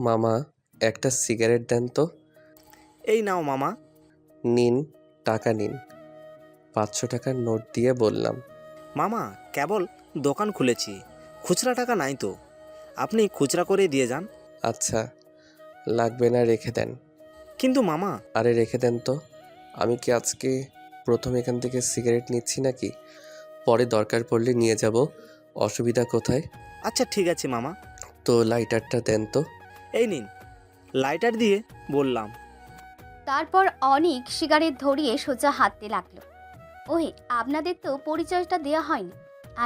মামা, একটা সিগারেট দেন তো। এই নাও মামা। নিন, টাকা নিন। 500 টাকার নোট দিয়ে বললাম। মামা, কেবল দোকান খুলেছি, খুচরা টাকা নাই তো, আপনি খুচরা করে দিয়ে যান। আচ্ছা, লাগবে না, রেখে দেন। কিন্তু মামা। আরে রেখে দেন তো। আমি কি আজকে প্রথম এখান থেকে সিগারেট নিচ্ছি নাকি? পরে দরকার পড়লে নিয়ে যাব, অসুবিধা কোথায়? আচ্ছা ঠিক আছে মামা। তো লাইটারটা দেন তো। এই নিন। লাইটার দিয়ে বললাম। তারপর অনিক সিগারেট ধরিয়ে সোজা হাঁটতে লাগলো। ওহে, আপনাদের তো পরিচয়টা দেওয়া হয়নি,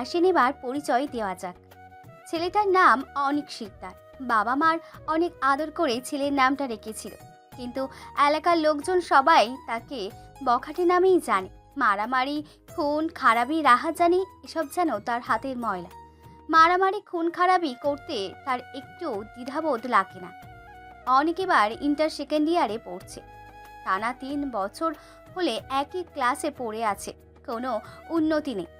আসেন এবার পরিচয় দেওয়া যাক। ছেলেটার নাম অনিক শিকদার। বাবা মার অনেক আদর করে ছেলের নামটা রেখেছিল, কিন্তু এলাকার লোকজন সবাই তাকে বখাটে নামেই জানে। মারামারি, খুন খারাপি, রাহাজানি এসব যেন তার হাতের ময়লা। মারামারি খুন খারাপি করতে তার একটু দ্বিধাবোধ লাগে না। অনেক এবার ইন্টার সেকেন্ড ইয়ারে পড়ছে। টানা 3 বছর হলে একই ক্লাসে পড়ে আছে, কোনো উন্নতি নেই।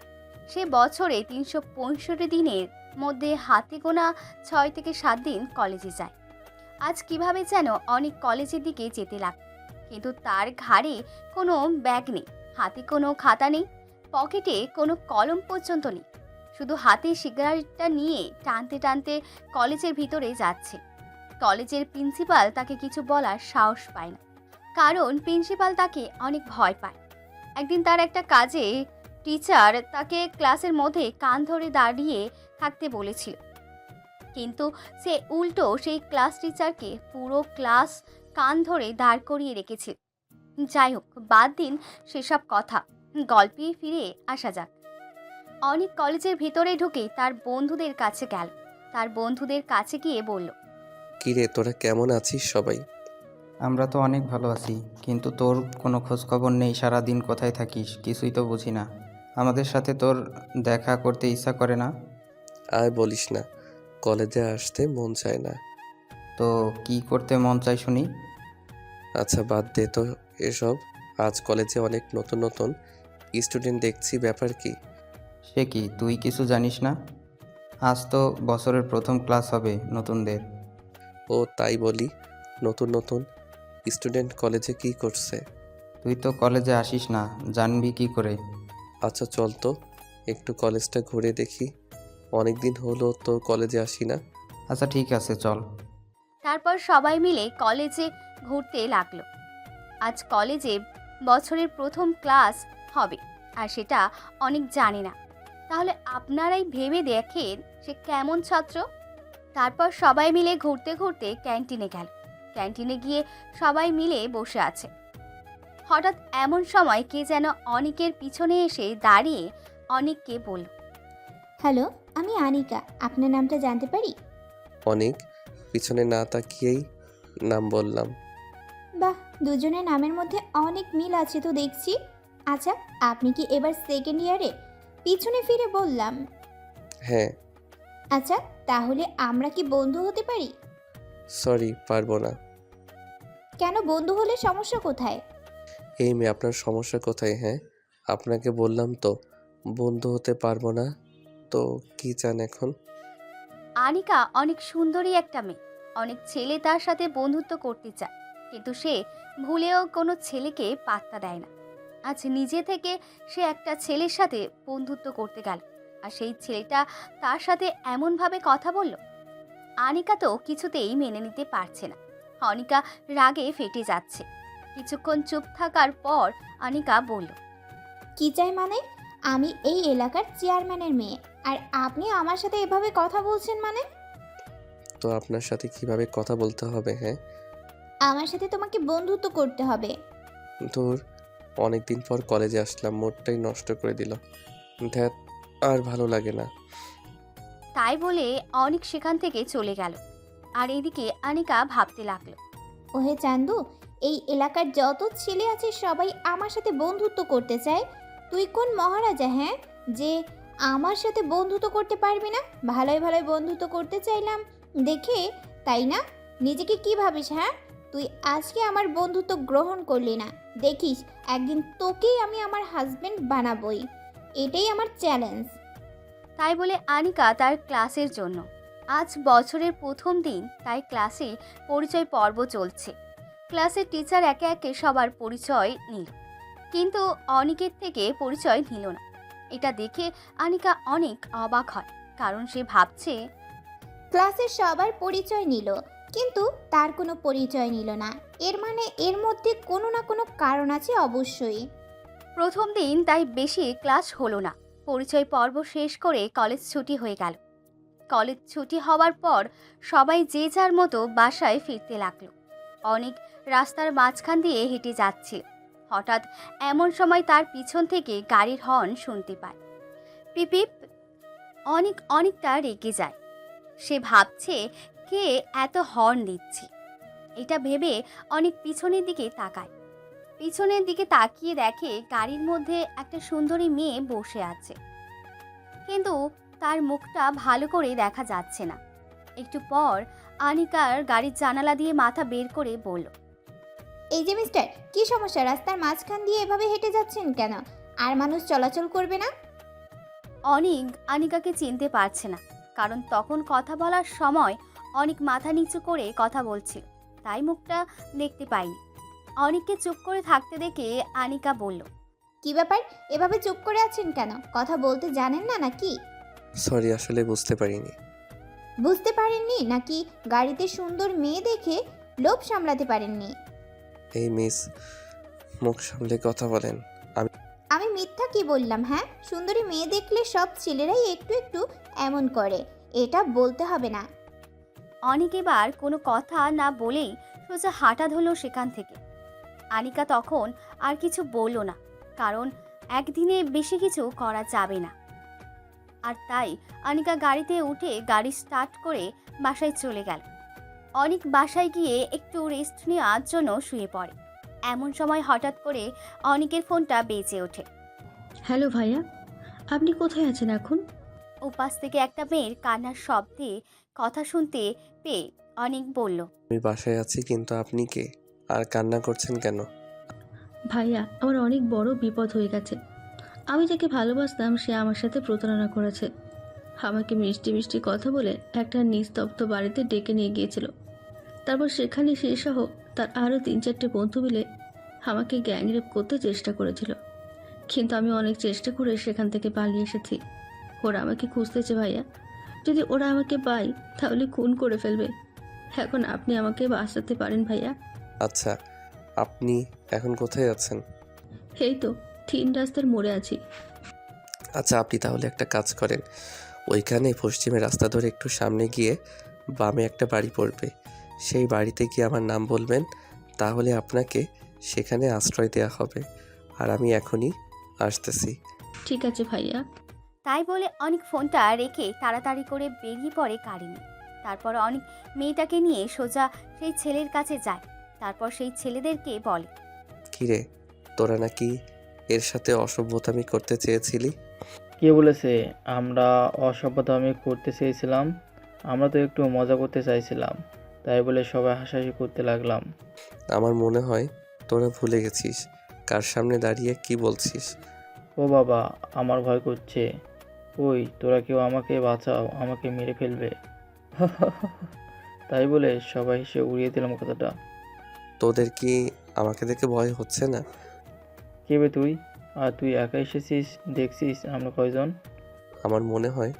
সে বছরে 365 দিনের মধ্যে হাতে গোনা 6 থেকে 7 দিন কলেজে যায়। আজ কিভাবে যেন অনেক কলেজের দিকে যেতে লাগ, কিন্তু তার ঘাড়ে কোনো ব্যাগ নেই, হাতে কোনো খাতা নেই, পকেটে কোনো কলম পর্যন্ত নেই। শুধু হাতে সিগারেটটা নিয়ে টানতে টানতে কলেজের ভিতরে যাচ্ছে। কলেজের প্রিন্সিপাল তাকে কিছু বলার সাহস পায় না, কারণ প্রিন্সিপাল তাকে অনেক ভয় পায়। একদিন তার একটা কাজে টিচার তাকে ক্লাসের মধ্যে কান ধরে দাঁড়িয়ে থাকতে বলেছিল, কিন্তু সে উল্টো সেই ক্লাস টিচারকে পুরো ক্লাস কান ধরে দাঁড় করিয়ে রেখেছিল। যাই হোক, বাদ দিন সেসব কথা, গল্পে ফিরে আসা যাক। অনেক কলেজের ভিতরে ঢুকে তার বন্ধুদের কাছে গেল। তার বন্ধুদের কাছে গিয়ে বলল, কিরে, তোরা কেমন আছিস সবাই? আমরা তো অনেক ভালো আছি, কিন্তু তোর কোনো খোঁজখবর নেই। সারাদিন কোথায় থাকিস কিছুই তো বুঝি না। আমাদের সাথে তোর দেখা করতে ইচ্ছা করে না? আর বলিস না, কলেজে আসতে মন চায় না। তো কি করতে মন চাই শুনি? আচ্ছা বাদ দে তো এসব। আজ কলেজে অনেক নতুন নতুন স্টুডেন্ট দেখছি, ব্যাপার কি? সে কি, তুই কিছু জানিস না? আজ তো বছরের প্রথম ক্লাস হবে নতুনদের। ও তাই বলি, নতুন নতুন স্টুডেন্ট কলেজে কি করছে? তুই তো কলেজে আসিস না, জানবি কি করে? আচ্ছা চল তো একটু কলেজটা ঘুরে দেখি, অনেক দিন হলো তো কলেজে আসি না। আচ্ছা ঠিক আছে, চল। তারপর সবাই মিলে কলেজে ঘুরতে লাগলো। আজ কলেজে বছরের প্রথম ক্লাস হবে, আর সেটা অনেক জানে না। তাহলে আপনারাই ভেবে দেখেন সে কেমন ছাত্র। তারপর সবাই মিলে ঘুরতে ঘুরতে ক্যান্টিনে গেল। ক্যান্টিনে গিয়ে সবাই মিলে বসে আছে। হঠাৎ এমন সময় কে যেন অনিকের পিছনে এসে দাঁড়িয়ে অনিককে বলল, হ্যালো, আমি আনিকা, আপনার নামটা জানতে পারি? অনেক পিছনে না তাকিয়েই নাম বললাম। বাহ, দুজনের নামের মধ্যে অনেক মিল আছে তো দেখছি। আচ্ছা, আপনি কি এবার সেকেন্ড ইয়ারে? পিছনে ফিরে বললাম। হ্যাঁ। আচ্ছা, তাহলে আমরা কি বন্ধু হতে পারি? সরি, পারবো না। কেন, বন্ধু হলে সমস্যা কোথায়? এই মেয়ে, আপনার সমস্যা কোথায়? হ্যাঁ, আপনাকে বললাম তো বন্ধু হতে পারবো না। তো কি চান এখন? আনিকা অনেক সুন্দরী একটা মেয়ে। অনেক ছেলে তার সাথে বন্ধুত্ব করতে চায়, কিন্তু সে ভুলেও কোনো ছেলেকে পাত্তা দেয় না। আজ নিজে থেকে সে একটা ছেলের সাথে বন্ধুত্ব করতে গেল, আর সেই ছেলেটা তার সাথে এমনভাবে কথা বলল। আনিকা তো কিছুতেই মেনে নিতে পারছে না। অনিকা রাগে ফেটে যাচ্ছে। কিছুক্ষণ চুপ থাকার পর আনিকা বলল, কি চাই মানে? আমি এই এলাকার চেয়ারম্যানের মেয়ে, আর আপনি আমার সাথে এভাবে কথা বলছেন মানে? তো আপনার সাথে কিভাবে কথা বলতে হবে? হ্যাঁ, আমার সাথে তোমাকে বন্ধুত্ব করতে হবে। ধুর, অনেকদিন পর কলেজে আসলাম, মোডটাই নষ্ট করে দিল। ধ্যাত, আর ভালো লাগে না। তাই বলে অনিক সেখান থেকে চলে গেল। আর এদিকে আনিকা ভাবতে লাগলো, ওহে চান্দু, এই এলাকার যত ছেলে আছে সবাই আমার সাথে বন্ধুত্ব করতে চায়। তুই কোন মহারাজা, হ্যাঁ, যে আমার সাথে বন্ধুত্ব করতে পারবি না? ভালোই ভালোই বন্ধুত্ব করতে চাইলাম দেখে, তাই না? নিজেকে কি ভাবিস, হ্যাঁ? তুই আজকে আমার বন্ধুত্ব গ্রহণ করলি না, দেখিস একদিন তোকেই আমি আমার হাজবেন্ড বানাবই। এটাই আমার চ্যালেঞ্জ। তাই বলে আনিকা তার ক্লাসের জন্য আজ বছরের প্রথম দিন, তাই ক্লাসে পরিচয় পর্ব চলছে। ক্লাসের টিচার একে একে সবার পরিচয় নিল, কিন্তু অনিকের থেকে পরিচয় নিল না। এটা দেখে আনিকা অনেক অবাক হয়, কারণ সে ভাবছে ক্লাসের সবার পরিচয় নিল, কিন্তু তার কোনো পরিচয় নিল না। এর মানে এর মধ্যে কোনো না কোনো কারণ আছে অবশ্যই। প্রথম দিন, তাই বেশি ক্লাস হলো না। পরিচয় পর্ব শেষ করে কলেজ ছুটি হয়ে গেল। কলেজ ছুটি হওয়ার পর সবাই যে যার মতো বাসায় ফিরতে লাগলো। অনেক রাস্তার মাঝখান দিয়ে হেঁটে যাচ্ছিল। হঠাৎ এমন সময় তার পিছন থেকে গাড়ির হর্ন শুনতে পায়। পিপিপ। অনেকটা রেগে যায়। সে ভাবছে কে এত হর্ন দিচ্ছে। এটা ভেবে অনেক পিছনের দিকে তাকায়। পিছনের দিকে তাকিয়ে দেখে গাড়ির মধ্যে একটা সুন্দরী মেয়ে বসে আছে, কিন্তু তার মুখটা ভালো করে দেখা যাচ্ছে না। একটু পর আনিকার গাড়ির জানালা দিয়ে মাথা বের করে বলল, এই যে মিস্টার, কি সমস্যা? রাস্তার মাঝখান দিয়ে এভাবে হেঁটে যাচ্ছেন কেন? আর মানুষ চলাচল করবে না? অনিক আনিকাকে চিনতে পারছে না, কারণ তখন কথা বলার সময় অনেক মাথা নিচু করে কথা বলছিল, তাই মুখটা দেখতে পায়নি। অনিককে চুপ করে থাকতে দেখে আনিকা বলল, কি ব্যাপার, এভাবে চুপ করে আছেন কেন? কথা বলতে জানেন না নাকি? সরি, আসলে বুঝতে পারিনি। বুঝতে পারেননি নাকি গাড়িতে সুন্দর মেয়ে দেখে লোভ সামলাতে পারেননি? এই মিস, মুখ সামলে কথা বলেন। আমি মিথ্যা কি বললাম? হ্যাঁ, সুন্দরী মেয়ে দেখলে সব ছেলেরাই একটু একটু এমন করে, এটা বলতে হবে না। অনিক এবার কোনো কথা না বলেই সোজা হাঁটা ধরল সেখান থেকে। আনিকা তখন আর কিছু বলল না, কারণ একদিনে বেশি কিছু করা যাবে না। আর তাই আনিকা গাড়িতে উঠে গাড়ি স্টার্ট করে বাসায় চলে গেল। অনিক বাসায় গিয়ে একটু রেস্ট নেওয়ার জন্য শুয়ে পড়ে। এমন সময় হঠাৎ করে অনিকের ফোনটা বেজে ওঠে। হ্যালো ভাইয়া, আপনি কোথায় আছেন এখন? উপাস থেকে একটা মেয়ের কান্নার শব্দে কথা শুনতে পেয়ে অনিক বলল, আমি বাসায় আছি, কিন্তু আপনি কে? আর কান্না করছেন কেন? ভাইয়া, আমার অনেক বড় বিপদ হয়ে গেছে। আমি যাকে ভালোবাসতাম সে আমার সাথে প্রতারণা করেছে। আমাকে মিষ্টি মিষ্টি কথা বলে একটা নিস্তব্ধ বাড়িতে ডেকে নিয়ে গিয়েছিল। তারপর সেখানে সে সহ তার আরও 3-4টে বন্ধু মিলে আমাকে গ্যাংরেপ করতে চেষ্টা করেছিল, কিন্তু আমি অনেক চেষ্টা করে সেখান থেকে পালিয়ে এসেছি। ওরা আমাকে খুঁজতেছে ভাইয়া। যদি ওরা আমাকে পায় তাহলে খুন করে ফেলবে। এখন আপনি আমাকে বাঁচাতে পারেন ভাইয়া। আচ্ছা, আপনি এখন কোথায় আছেন? এই তো 3 রাস্তার মোড়ে আছি। আচ্ছা, আপনি তাহলে একটা কাজ করেন, ওইখানে পশ্চিমে রাস্তা ধরে একটু সামনে গিয়ে বামে একটা বাড়ি পড়বে। সেই বাড়িতে গিয়ে আমার নাম বলবেন, তাহলে আপনাকে সেখানে আশ্রয় দেওয়া হবে। আর আমি এখনই আসতেছি। ঠিক আছে ভাইয়া। তাই বলে অনিক ফোনটা রেখে তাড়াতাড়ি করে বেরিয়ে পড়ে গাড়ি নিয়ে। তারপর অনিক মেয়েটাকে নিয়ে সোজা সেই ছেলের কাছে যায়। তারপর সেই ছেলেদেরকে বলে, কিরে, তোরা নাকি এর সাথে অসভ্যতামি করতে চেয়েছিলি? কে বলেছে আমরা অসভ্যতামি করতে চেয়েছিলাম? আমরা তো একটু মজা করতে চাইছিলাম, তাই বলে সবাই হাসাহাসি করতে লাগলাম। আমার মনে হয় তোরা ভুলে গেছিস কার সামনে দাঁড়িয়ে কি বলছিস। ও বাবা, আমার ভয় করছে। ওই তোরা কেউ আমাকে বাঁচাও, আমাকে মেরে ফেলবে। তাই বলে সবাই হেসে উড়িয়ে দিলাম কথাটা। তোদের কি আমাকে দেখে ভয় হচ্ছে না? কে বে তুই? আর তুই একা এসেছিস? দেখছিস আমরা কয়জন? আমার মনে হয়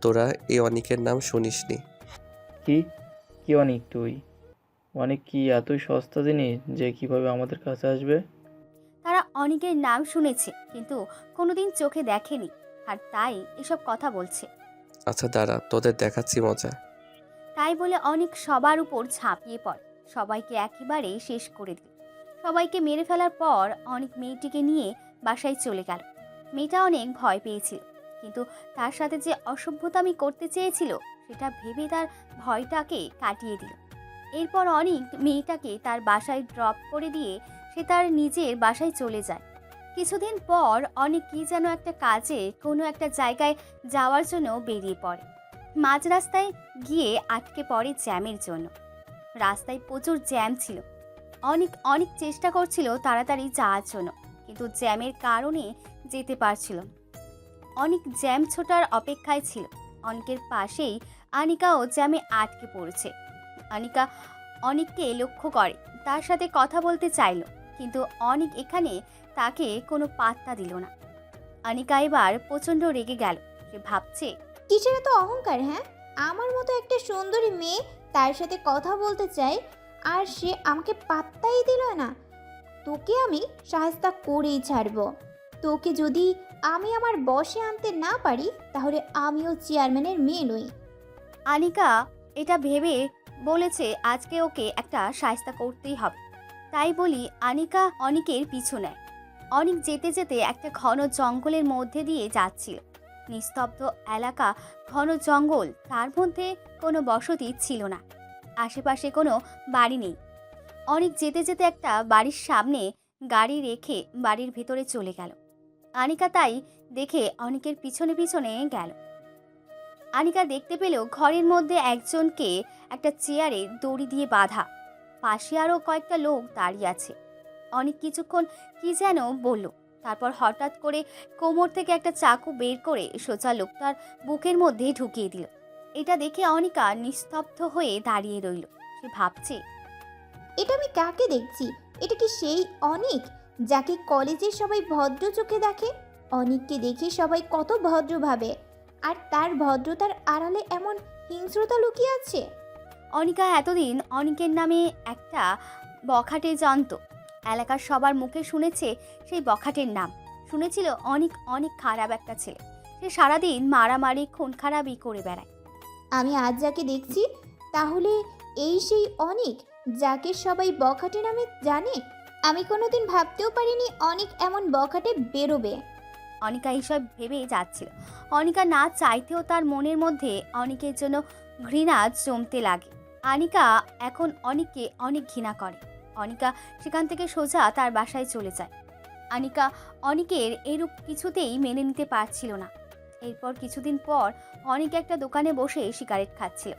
তোরা এই অনিকের নাম শুনিসনি। কি কি অনেক? তুই অনেক কি এতই সস্তা জিনিস যে কিভাবে আমাদের কাছে আসবে? তারা অনিকের নাম শুনেছে, কিন্তু কোনোদিন চোখে দেখেনি, আর তাই এসব কথা বলছে। আচ্ছা দাঁড়া, তোদের দেখাচ্ছি মজা। তাই বলে অনিক সবার উপর ঝাঁপিয়ে পড়ে, সবাইকে একেবারে শেষ করে দিল। সবাইকে মেরে ফেলার পর অনিক মেয়েটিকে নিয়ে বাসায় চলে গেল। মেয়েটা অনেক ভয় পেয়েছিল, কিন্তু তার সাথে যে অসভ্যতামি করতে চেয়েছিল সেটা ভেবে তার ভয়টাকে কাটিয়ে দিল। এরপর অনিক মেয়েটাকে তার বাসায় ড্রপ করে দিয়ে সে তার নিজের বাসায় চলে যায়। কিছুদিন পর অনিক কি যেন একটা কাজে কোনো একটা জায়গায় যাওয়ার জন্য বেরিয়ে পড়ে। মাঝ রাস্তায় গিয়ে আটকে পড়ে জ্যামের জন্য। রাস্তায় প্রচুর জ্যাম ছিল। অনেক চেষ্টা করছিল তাড়াতাড়ি যাওয়ার জন্য, কিন্তু জ্যামের কারণে যেতে পারছিল না। অনেক জ্যাম ছোটার অপেক্ষায় ছিল। অনেকের পাশেই আনিকাও জ্যামে আটকে পড়েছে। আনিকা অনিককে লক্ষ্য করে, তার সাথে কথা বলতে চাইল, কিন্তু অনিক এখানে তাকে কোনো পাত্তা দিল না। আনিকা এবার প্রচণ্ড রেগে গেল। সে ভাবছে, কিসের এত অহংকার, হ্যাঁ? আমার মতো একটা সুন্দরী মেয়ে তার সাথে কথা বলতে চাই, আর সে আমাকে পাত্তাই দিল না। তোকে আমি শায়েস্তা করেই ছাড়বো। তোকে যদি আমি আমার বশে আনতে না পারি, তাহলে আমিও চেয়ারম্যানের মেয়ে নই। আনিকা এটা ভেবে বলেছে আজকে ওকে একটা শায়েস্তা করতেই হবে। তাই বলি আনিকা অনিকের পিছু নেয়। অনিক যেতে যেতে একটা ঘন জঙ্গলের মধ্যে দিয়ে যাচ্ছিল। নিস্তব্ধ এলাকা, ঘন জঙ্গল, তার মধ্যে কোনো বসতি ছিল না, আশেপাশে কোনো বাড়ি নেই। অনিক যেতে যেতে একটা বাড়ির সামনে গাড়ি রেখে বাড়ির ভেতরে চলে গেল। আনিকা তাই দেখে অনিকের পিছনে পিছনে গেল। আনিকা দেখতে পেল ঘরের মধ্যে একজনকে একটা চেয়ারে দড়ি দিয়ে বাঁধা, পাশে আরও কয়েকটা লোক দাঁড়িয়ে আছে। অনেক কিছুক্ষণ কি যেন বলল, তারপর হঠাৎ করে কোমর থেকে একটা চাকু বের করে সোজা লোকটার বুকের মধ্যে ঢুকিয়ে দিল। এটা দেখে অনিকা নিস্তব্ধ হয়ে দাঁড়িয়ে রইল। সে ভাবছে, এটা আমি কাকে দেখছি? এটা কি সেই অনিক যাকে কলেজের সবাই ভদ্র চোখে দেখে? অনিককে দেখে সবাই কত ভদ্র ভাবে, আর তার ভদ্রতার আড়ালে এমন হিংস্রতা লুকিয়ে আছে। অনিকা এতদিন অনিকের নামে একটা বখাটে জানত। এলাকার সবার মুখে শুনেছে সেই বখাটের নাম। শুনেছিল অনেক অনেক খারাপ একটা ছেলে, সে সারাদিন মারামারি খুন খারাপই করে বেড়ায়। আমি আজ যাকে দেখছি, তাহলে এই সেই অনিক যাকে সবাই বখাটে নামে জানে। আমি কোনোদিন ভাবতেও পারিনি অনিক এমন বখাটে বেরোবে। অনিকা এইসব ভেবেই যাচ্ছিল। অনিকা না চাইতেও তার মনের মধ্যে অনিকের জন্য ঘৃণা জমতে লাগে। আনিকা এখন অনিককে অনেক ঘৃণা করে। অনিকা সেখান থেকে সোজা তার বাসায় চলে যায়। আনিকা অনিকের এরূপ কিছুতেই মেনে নিতে পারছিল না। এরপর কিছুদিন পর অনিক একটা দোকানে বসে সিগারেট খাচ্ছিল।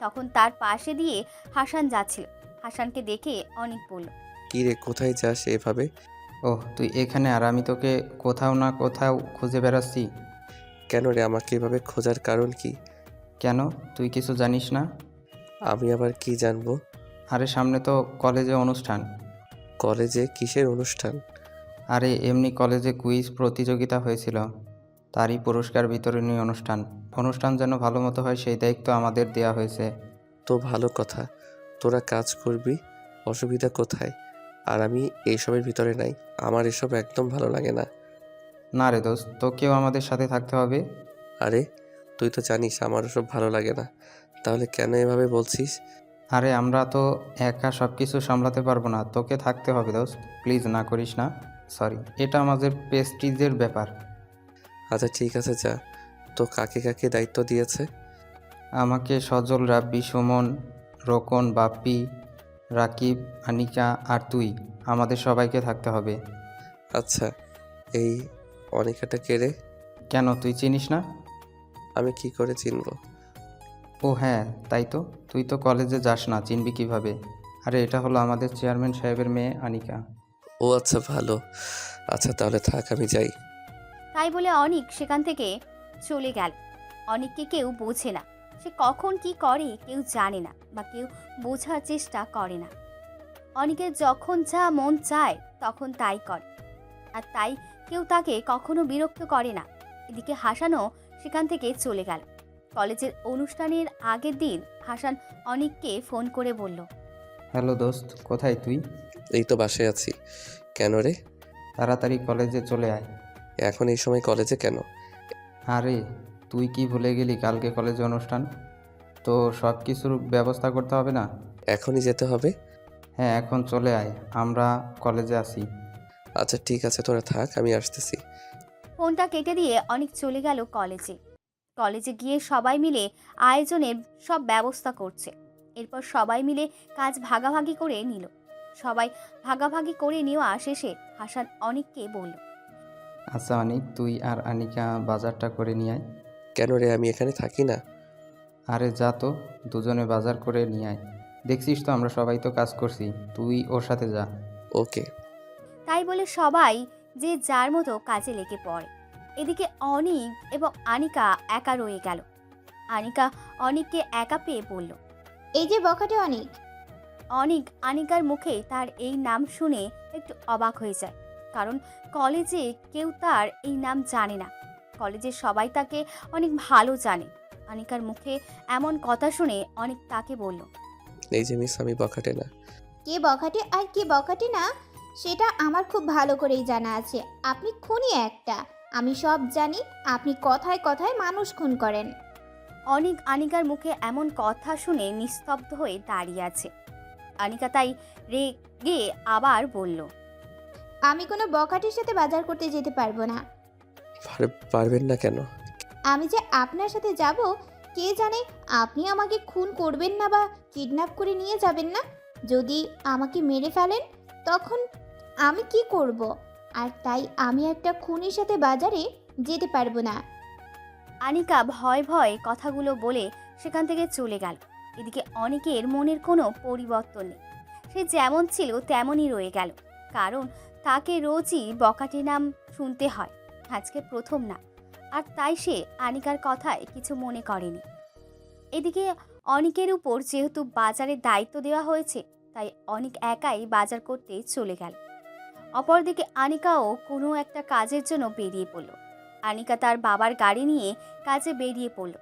তখন তার পাশে দিয়ে হাসান যাচ্ছিল। হাসানকে দেখে অনিক বলল, কী রে, কোথায় যাস এভাবে? ওহ, তুই এখানে, আর আমি তোকে কোথাও না কোথাও খুঁজে বেড়াচ্ছি। কেন রে, আমাকে এভাবে খোঁজার কারণ কি? কেন, তুই কিছু জানিস না? আমি আবার কি জানবো? আরে সামনে তো কলেজে অনুষ্ঠান। কলেজে কিসের অনুষ্ঠান? আরে এমনি কলেজে কুইজ প্রতিযোগিতা হয়েছিল, তারই পুরস্কার বিতরণী অনুষ্ঠান। অনুষ্ঠান যেন ভালো মতো হয় সেই দায়িত্ব আমাদের দেয়া হয়েছে। তো ভালো কথা, তোরা কাজ করবি, অসুবিধা কোথায়? আর আমি এইসবের ভিতরে নাই, আমার এসব একদম ভালো লাগে না। না রে দোস্ত, তোকেও আমাদের সাথে থাকতে হবে। আরে তুই তো জানিস আমার ওসব ভালো লাগে না, তাহলে কেন এভাবে বলছিস? আরে আমরা তো একা সব কিছু সামলাতে পারবো না, তোকে থাকতে হবে দোস্ত, প্লিজ না করিস না। সরি, এটা আমাদের প্রেস্টিজের ব্যাপার। আচ্ছা ঠিক আছে, যা। তো কাকে কাকে দায়িত্ব দিয়েছে? আমাকে সজল, রাব্বি, সুমন, রোকন, বাপ্পি, রাকিব, আনিকা আর তুই, আমাদের সবাইকে থাকতে হবে। আচ্ছা, এই অনিকাটা কে রে? কেন, তুই চিনিস না? আমি কি করে চিনবো? ও হ্যাঁ, তাই তো, তুই তো কলেজে যাস না, চিনবি কিভাবে? আরে এটা হলো আমাদের চেয়ারম্যান সাহেবের মেয়ে আনিকা। ও আচ্ছা, ভালো। আচ্ছা তাহলে থাক, আমি যাই। তাই বলে অনিক সেখান থেকে চলে গেল। অনিককে কেউ বোঝে না, সে কখন কি করে কেউ জানে না, বা কেউ বোঝার চেষ্টা করে না। অনিকের যখন যা মন চায় তখন তাই করে, আর তাই কেউ তাকে কখনো বিরক্ত করে না। এদিকে হাসানও সেখান থেকে চলে গেল। কলেজের অনুষ্ঠানের আগের দিন হাসান অনিককে ফোন করে বলল, হ্যালো দোস্ত, কোথায় তুই? এই তো বাসায় আছি। কেন রে? তাড়াতাড়ি কলেজে চলে আয়। এখন এই সময় কলেজে কেন? আরে তুই কি ভুলে গেলি কালকে কলেজে অনুষ্ঠান? তো সব কিছুর ব্যবস্থা করতে হবে না? এখনই যেতে হবে? হ্যাঁ, এখন চলে আয়, আমরা কলেজে আসি। আচ্ছা ঠিক আছে, তোরা থাক, আমি আসতেছি। ফোনটা কেটে দিয়ে অনিক চলে গেল কলেজে। কলেজে গিয়ে সবাই মিলে আয়োজনের সব ব্যবস্থা করছে। এরপর সবাই মিলে কাজ ভাগাভাগি করে নিল। সবাই ভাগাভাগি করে নেওয়া শেষে হাসান অনিককে বলল, আচ্ছা অনিক, তুই আর আনিকা বাজারটা করে নিয়ে আয়। কেন রে, আমি এখানে থাকি না? আরে যা তো, দুজনে বাজার করে নিয়ে আয়। দেখছিস তো আমরা সবাই তো কাজ করছি, তুই ওর সাথে যা। ওকে। তাই বলে সবাই যে যার মতো কাজে লেগে পড়ে। এদিকে অনিক এবং আনিকা একা রয়ে গেল। আনিকা অনিককে একা পেয়ে বলল। এই যে বখাটে অনেক। অনিক আনিকার মুখে তার এই নাম শুনে একটু অবাক হয়ে যায়, কারণ কলেজে কেউ তার এই নাম জানে না। কলেজের সবাই তাকে অনেক ভালো জানে। আনিকার মুখে এমন কথা শুনে অনিক তাকে বলল। এই যে মিস, আমি বখাটে না। কে বখাটে আর কে বখাটে না সেটা আমার খুব ভালো করেই জানা আছে। আপনি খুনি একটা, আমি সব জানি। আপনি কথায় কথায় মানুষ খুন করেন। অনিক আনিকার মুখে এমন কথা শুনে নিস্তব্ধ হয়ে দাঁড়িয়ে আছে। আনিকা তাই রেগে আবার বলল। আমি কোনো বখাটের সাথে বাজার করতে যেতে পারবো না। পারবেন না কেন? আমি যে আপনার সাথে যাব, কে জানে আপনি আমাকে খুন করবেন না বা কিডন্যাপ করে নিয়ে যাবেন না। যদি আমাকে মেরে ফেলেন তখন আমি কি করব? আর তাই আমি একটা খুনির সাথে বাজারে যেতে পারবো না। আনিকা ভয় ভয় কথাগুলো বলে সেখান থেকে চলে গেল। এদিকে অনিকের মনের কোনো পরিবর্তন নেই, সে যেমন ছিল তেমনই রয়ে গেল। কারণ তাকে রোজই বকাটে নাম শুনতে হয়, আজকে প্রথম না। আর তাই সে আনিকার কথায় কিছু মনে করেনি। এদিকে অনিকের উপর যেহেতু বাজারের দায়িত্ব দেওয়া হয়েছে, তাই অনিক একাই বাজার করতে চলে গেল। অপরদিকে আনিকাও কোনো একটা কাজের জন্য বেরিয়ে পড়ল। আনিকা তার বাবার গাড়ি নিয়ে কাজে বেরিয়ে পড়ল।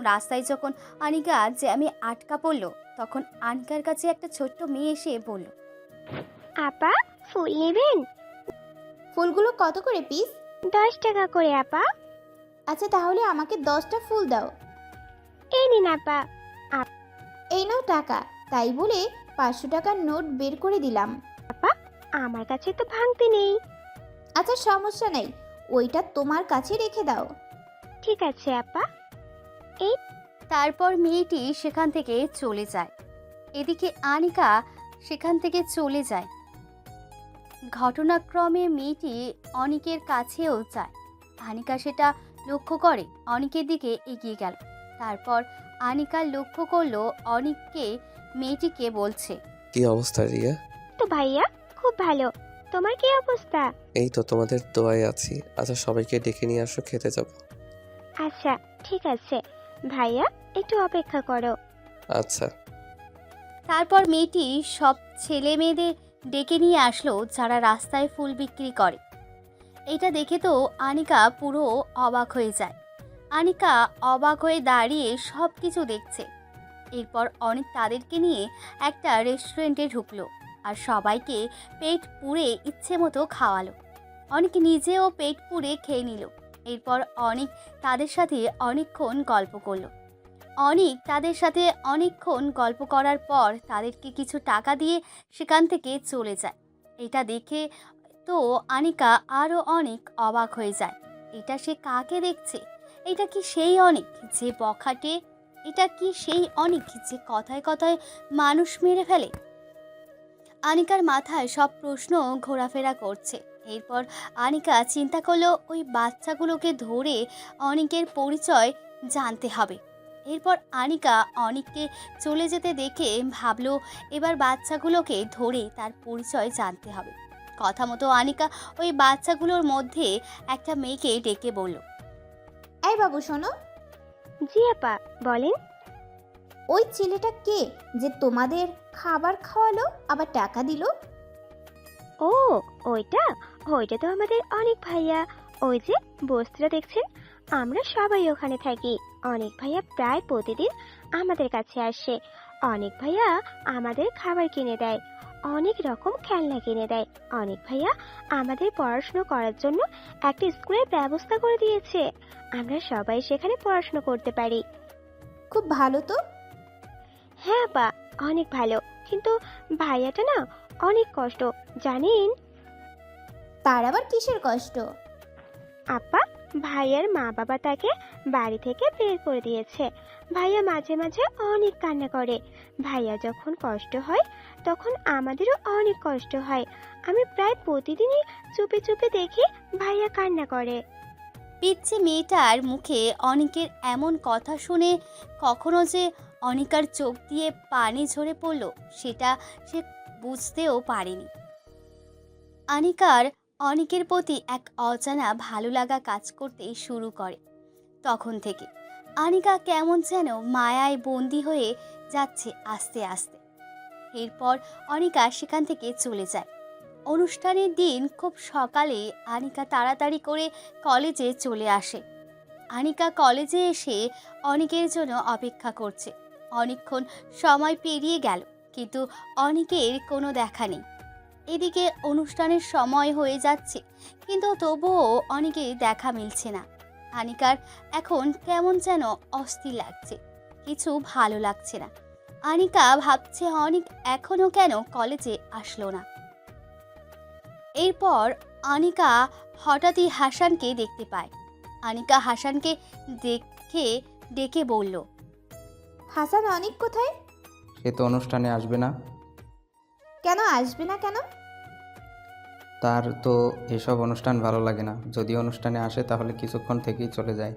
রাস্তায় যখন আনিকা জ্যামে আটকা পড়ল, তখন আনিকার কাছে একটা ছোট্ট মেয়ে এসে বলল। আপা, ফুল নেবেন? ফুলগুলো কত করে পিস? 10 টাকা করে আপা। আচ্ছা, তাহলে আমাকে 10টা ফুল দাও। এই নিন আপা। এই নাও টাকা। তাই বলে 500 টাকার নোট বের করে দিলাম। আমার কাছে তো ভাঙতে নেই। আচ্ছা, সমস্যা নেই, ওইটা তোমার কাছে রেখে দাও। ঠিক আছে আপা। তারপর মেয়েটি সেখান থেকে চলে যায়। এদিকে আনিকা সেখান থেকে চলে যায়। ঘটনাক্রমে মেয়েটি অনিকের কাছেও যায়। আনিকা সেটা লক্ষ্য করে অনিকের দিকে এগিয়ে গেল। তারপর আনিকা লক্ষ্য করলো অনিককে মেয়েটিকে বলছে। কি অবস্থা রিয়া? তো ভাইয়া, খুব ভালো। তোমার কি অবস্থা? এই তো তোমাদের দোয়ায় আছি। আচ্ছা, সবাইকে ডেকে নিয়ে আসো, খেতে যাব। আচ্ছা ঠিক আছে ভাইয়া, একটু অপেক্ষা করো। আচ্ছা। তারপর মেয়েটি সব ছেলে মেয়েদের ডেকে নিয়ে আসলো যারা রাস্তায় ফুল বিক্রি করে। এটা দেখে তো আনিকা পুরো অবাক হয়ে যায়। আনিকা অবাক হয়ে দাঁড়িয়ে সব কিছু দেখছে। এরপর অনেক তাদেরকে নিয়ে একটা রেস্টুরেন্টে ঢুকলো আর সবাইকে পেট পুড়ে ইচ্ছে মতো খাওয়ালো। অনেক নিজেও পেট পুড়ে খেয়ে নিল। এরপর অনেক তাদের সাথে অনেকক্ষণ গল্প করলো। অনেক তাদের সাথে অনেকক্ষণ গল্প করার পর তাদেরকে কিছু টাকা দিয়ে সেখান থেকে চলে যায়। এটা দেখে তো আনিকা আরও অনেক অবাক হয়ে যায়। এটা সে কাকে দেখছে? এটা কি সেই অনেক যে বখাটে? এটা কি সেই অনেক যে কথায় কথায় মানুষ মেরে ফেলে? আনিকার মাথায় সব প্রশ্ন ঘোরাফেরা করছে। এরপর আনিকা চিন্তা করলো ওই বাচ্চাগুলোকে ধরে অনেকের পরিচয় জানতে হবে। এরপর আনিকা অনিককে চলে যেতে দেখে ভাবলো এবার বাচ্চাগুলোকে ধরে তার পরিচয় জানতে হবে। কথা মতো আনিকা ওই বাচ্চাগুলোর মধ্যে একটা মেয়েকে ডেকে বলল। এই বাবু শোনো, জি আপা, বলেন। ওই ছেলেটা কে যে তোমাদের খাবার খাওয়ালো আবার টাকা দিল? ও, ওইটা ওইটা তো আমাদের অনেক ভাইয়া। ওই যে বস্ত্র দেখছেন, আমরা সবাই ওখানে থাকি। অনেক ভাইয়া প্রায় প্রতিদিন আমাদের কাছে আসে। অনেক ভাইয়া আমাদের খাবার কিনে দেয়, অনেক রকম খেলনা কিনে দেয়। অনেক ভাইয়া আমাদের পড়াশোনা করার জন্য একটা স্কুলের ব্যবস্থা করে দিয়েছে। আমরা সবাই সেখানে পড়াশোনা করতে পারি। খুব ভালো তো। হ্যাঁ আপা, অনেক ভালো। কিন্তু ভাইয়াটা না অনেক কষ্ট, জানেন? তার আবার কিসের কষ্ট? আপা, ভাইয়ার মা বাবা তাকে বাড়ি থেকে বের করে দিয়েছে। ভাইয়া মাঝে মাঝে অনেক কান্না করে। ভাইয়া যখন কষ্ট হয় তখন আমাদেরও অনেক কষ্ট হয়। আমি প্রায় প্রতিদিনই চুপি চুপি দেখি ভাইয়া কান্না করে। পিচ্ছি মেয়েটার মুখে অনিকের এমন কথা শুনে কখনো যে অনিকার চোখ দিয়ে পানি ঝরে পড়ল সেটা সে বুঝতেও পারেনি। আনিকার অনিকের প্রতি এক অজানা ভালো লাগা কাজ করতে শুরু করে। তখন থেকে আনিকা কেমন যেন মায়ায় বন্দি হয়ে যাচ্ছে আস্তে আস্তে। এরপর অনিকা সেখান থেকে চলে যায়। অনুষ্ঠানের দিন খুব সকালে আনিকা তাড়াতাড়ি করে কলেজে চলে আসে। আনিকা কলেজে এসে অনিকের জন্য অপেক্ষা করছে। অনেকক্ষণ সময় পেরিয়ে গেল, কিন্তু অনিকের কোনো দেখা নেই। এদিকে অনুষ্ঠানের সময় হয়ে যাচ্ছে, কিন্তু তবুও অনিকের দেখা মিলছে না। আনিকার এখন কেমন যেন অস্থির লাগছে, কিছু ভালো লাগছে না। আনিকা ভাবছে অনিক এখনো কেন কলেজে আসলো না। এরপর আনিকা হঠাৎই হাসানকে দেখতে পায়। আনিকা হাসানকে দেখে ডেকে বলল, হাসান অনেক কোথায়? সে তো অনুষ্ঠানে আসবে না। কেন আসবে না কেন? তার তো এসব অনুষ্ঠান ভালো লাগে না। যদি অনুষ্ঠানে আসে তাহলে কিছুক্ষণ থেকেই চলে যায়।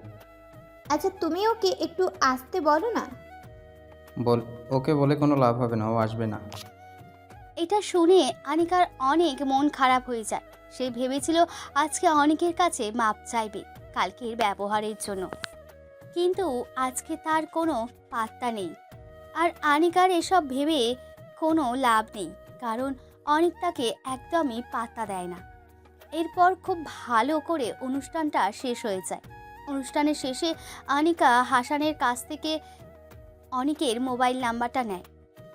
আচ্ছা তুমি ওকে একটু আসতে বলো না। ওকে বলে কোনো লাভ হবে না, ও আসবে না। এটা শুনে আনিকার অনেক মন খারাপ হয়ে যায়। সে ভেবেছিল আজকে অনেকের কাছে মাপ চাইবে কালকের ব্যবহারের জন্য, কিন্তু আজকে তার কোনো পাত্তা নেই। আর আনিকার এসব ভেবে কোনো লাভ নেই, কারণ অনেক তাকে একদমই পাত্তা দেয় না। এরপর খুব ভালো করে অনুষ্ঠানটা শেষ হয়ে যায়। অনুষ্ঠানের শেষে আনিকা হাসানের কাছ থেকে অনিকের মোবাইল নাম্বারটা নেয়।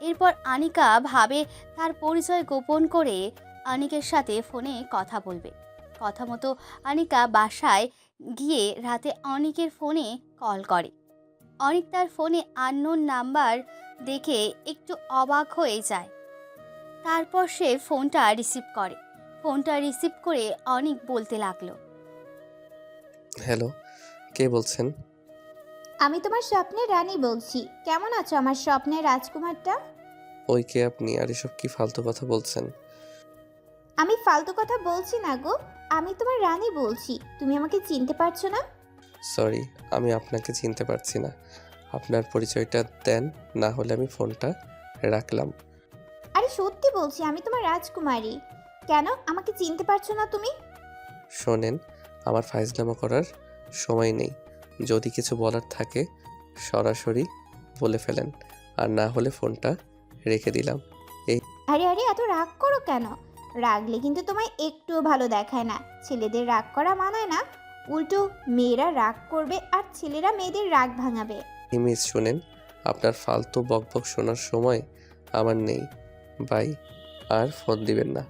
এরপর আনিকা ভাবে তার পরিচয় গোপন করে অনিকের সাথে ফোনে কথা বলবে। কথা মতো আনিকা বাসায় গিয়ে রাতে অনিকের ফোনে কল করে। অনিক তার ফোনে আননোন নাম্বার দেখে একটু অবাক হয়ে যায়। তারপর সে ফোনটা রিসিভ করে। ফোনটা রিসিভ করে অনিক বলতে লাগলো, হ্যালো, কে বলছেন? আমি তোমার স্বপ্নের রানী বলছি। কেমন আছো আমার স্বপ্নের রাজকুমারটা? ওই কে আপনি? আর এসব কি ফালতু কথা বলছেন? আমি ফালতু কথা বলছি না গো, আমি তোমার রানী বলছি। তুমি আমাকে চিনতে পারছো না? সরি, আমি আপনাকে চিনতে পারছি না। আপনার পরিচয়টা দেন, না হলে আমি ফোনটা রাখলাম। আরে সত্যি বলছি, আমি তোমার রাজকুমারী। কেন আমাকে চিনতে পারছো না তুমি? শোনেন, আমার ফাইজলামো করার সময় নেই। যদি কিছু বলার থাকে সরাসরি বলে ফেলেন, আর না হলে ফোনটা রেখে দিলাম। আরে আরে এত রাগ করো কেন? রাগলে কিন্তু তোমায় একটুও ভালো দেখায় না। ছেলেদের রাগ করা মানায় না, উল্টো মেয়েরা রাগ করবে আর ছেলেরা মেয়েদের রাগ ভাঙাবে। মিস শুনেন, আপনার ফালতু বকবক শোনার সময় আমার নেই। বাই, আর ফোন দিবেন না।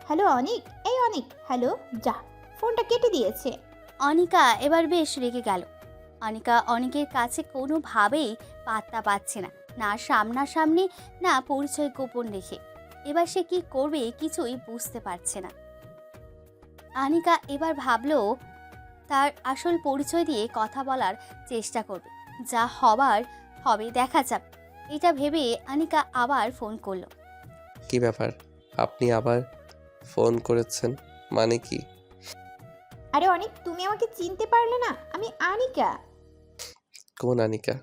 হ্যালো অনিক, এই অনিক, হ্যালো। যা, ফোনটা কেটে দিয়েছে। অনিকা এবার বেশ রেগে গেল। অনিকা অনিকের কাছে কোনোভাবেই পাত্তা পাচ্ছে না, না সামনাসামনি না পরিচয় গোপন রেখে। এবার সে কি করবে কিছুই বুঝতে পারছে না। আনিকা এবার ভাবলো তার আসল পরিচয় দিয়ে কথা বলার চেষ্টা করবে, যা হবার হবে দেখা যাবে। এটা ভেবে আনিকা আবার ফোন করলো। কি ব্যাপার, আপনি আবার ফোন করেছেন? মানে কি? আরে অনিক, তুমি আমাকে চিনতে পারলে না? আমি আনিকা। কোন আনিকা?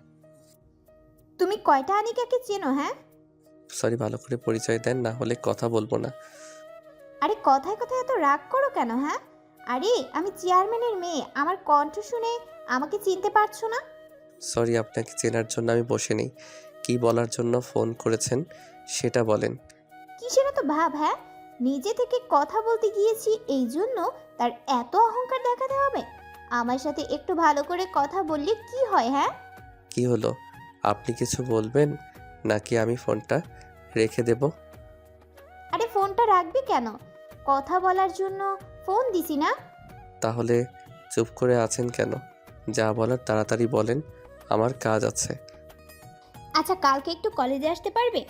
তুমি কয়টা আনিকাকে চেনো? হ্যাঁ, সরি, ভালো করে পরিচয় দেন, না হলে কথা বলবো না। আরে কথায় কথায় এত রাগ করো কেন? হ্যাঁ, আরে আমি চেয়ারম্যানের মেয়ে, আমার কণ্ঠ শুনে আমাকে চিনতে পারছো না? সরি, আপনাকে চেনার জন্য আমি বসে নেই। কি বলার জন্য ফোন করেছেন সেটা বলেন। কিসের এত ভাব? হ্যাঁ, নিজে থেকে কথা বলতে গিয়েছি এই জন্য তার এত অহংকার দেখাতে হবে? আমার সাথে একটু ভালো করে কথা বললে কি হয়? হ্যাঁ, কি হলো, আপনি কিছু বলবেন নাকি আমি ফোনটা রেখে দেব? আরে ফোনটা রাখবি কেন? কথা বলার জন্য ফোন দিছি না? তাহলে চুপ করে আছেন কেন? যা বলার তাড়াতাড়ি বলেন, আমার কাজ আছে। আচ্ছা কালকে একটু কলেজে আসতে পারবে?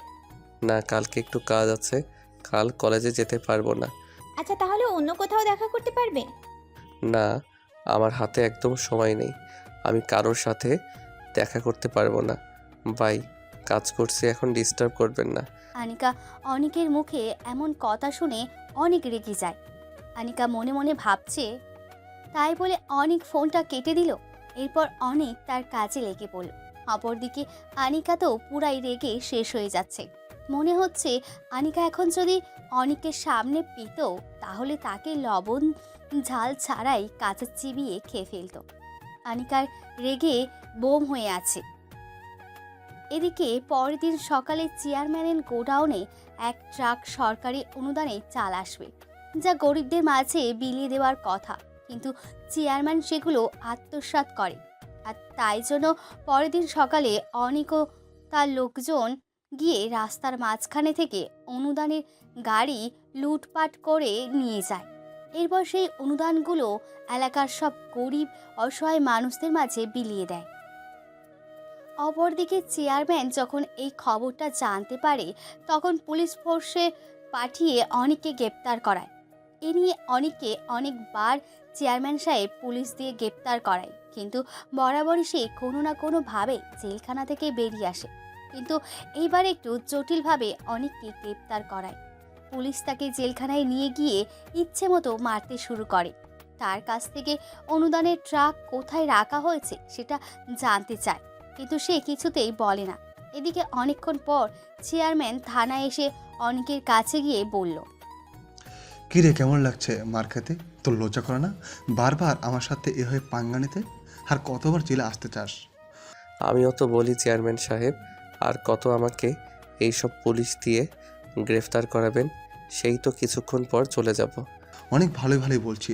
না, কালকে একটু কাজ আছে, কাল কলেজে যেতে পারবো না। আচ্ছা তাহলে অন্য কোথাও দেখা করতে পারবে? না, আমার হাতে একদম সময় নেই, আমি কারোর সাথে দেখা করতে পারবো না। বাই, কাজ করছি এখন, ডিস্টার্ব করবেন না। আনিকা অনিকের মুখে এমন কথা শুনে অনেক রেগে যায়। আনিকা মনে মনে ভাবছে, তাই বলে অনিক ফোনটা কেটে দিল। এরপর অনিক তার কাজে লেগে পড়ল। অপরদিকে আনিকা তো পুরাই রেগে শেষ হয়ে যাচ্ছে। মনে হচ্ছে আনিকা এখন যদি অনিকের সামনে পেত তাহলে তাকে লবণ ঝাল ছাড়াই কাঁচা চিবিয়ে খেয়ে ফেলত। আনিকার রেগে বোম হয়ে আছে। এদিকে পরের দিন সকালে চেয়ারম্যানের গোডাউনে এক ট্রাক সরকারি অনুদানে চাল আসবে, যা গরিবদের মাঝে বিলিয়ে দেওয়ার কথা, কিন্তু চেয়ারম্যান সেগুলো আত্মসাৎ করে। আর তাই জন্য পরের দিন সকালে অনিক ও তার লোকজন গিয়ে রাস্তার মাঝখানে থেকে অনুদানের গাড়ি লুটপাট করে নিয়ে যায়। এরপর সেই অনুদানগুলো এলাকার সব গরিব অসহায় মানুষদের মাঝে বিলিয়ে দেয়। অপরদিকে চেয়ারম্যান যখন এই খবরটা জানতে পারে, তখন পুলিশ ফোর্সে পাঠিয়ে অনিককে গ্রেপ্তার করায়। এ নিয়ে অনিককে অনেকবার চেয়ারম্যান সাহেব পুলিশ দিয়ে গ্রেপ্তার করায়, কিন্তু বরাবরই সে কোনো না কোনোভাবে জেলখানা থেকে বেরিয়ে আসে। কিন্তু এইবার একটু জটিলভাবে অনিককে গ্রেপ্তার করায়। পুলিশ তাকে জেলখানায় নিয়ে গিয়ে ইচ্ছে মতো মারতে শুরু করে। তার কাছ থেকে অনুদানের ট্রাক কোথায় রাখা হয়েছে সেটা জানতে চায়, কিন্তু সে কিছুতেই বলে না। এদিকে অনেকক্ষণ পর চেয়ারম্যান থানায় এসে অনিকের কাছে গিয়ে বলল, কী রে, কেমন লাগছে মার খেতে? তোর লজ্জা করে না বারবার আমার সাথে এভাবে পাঙ্গা নিতে? আর কতবার জেলে আসতে চাস? আমিও তো বলি চেয়ারম্যান সাহেব, আর কত আমাকে এইসব পুলিশ দিয়ে গ্রেফতার করাবেন? সেই তো কিছুক্ষণ পর চলে যাব। অনেক ভালোই ভালোই বলছি।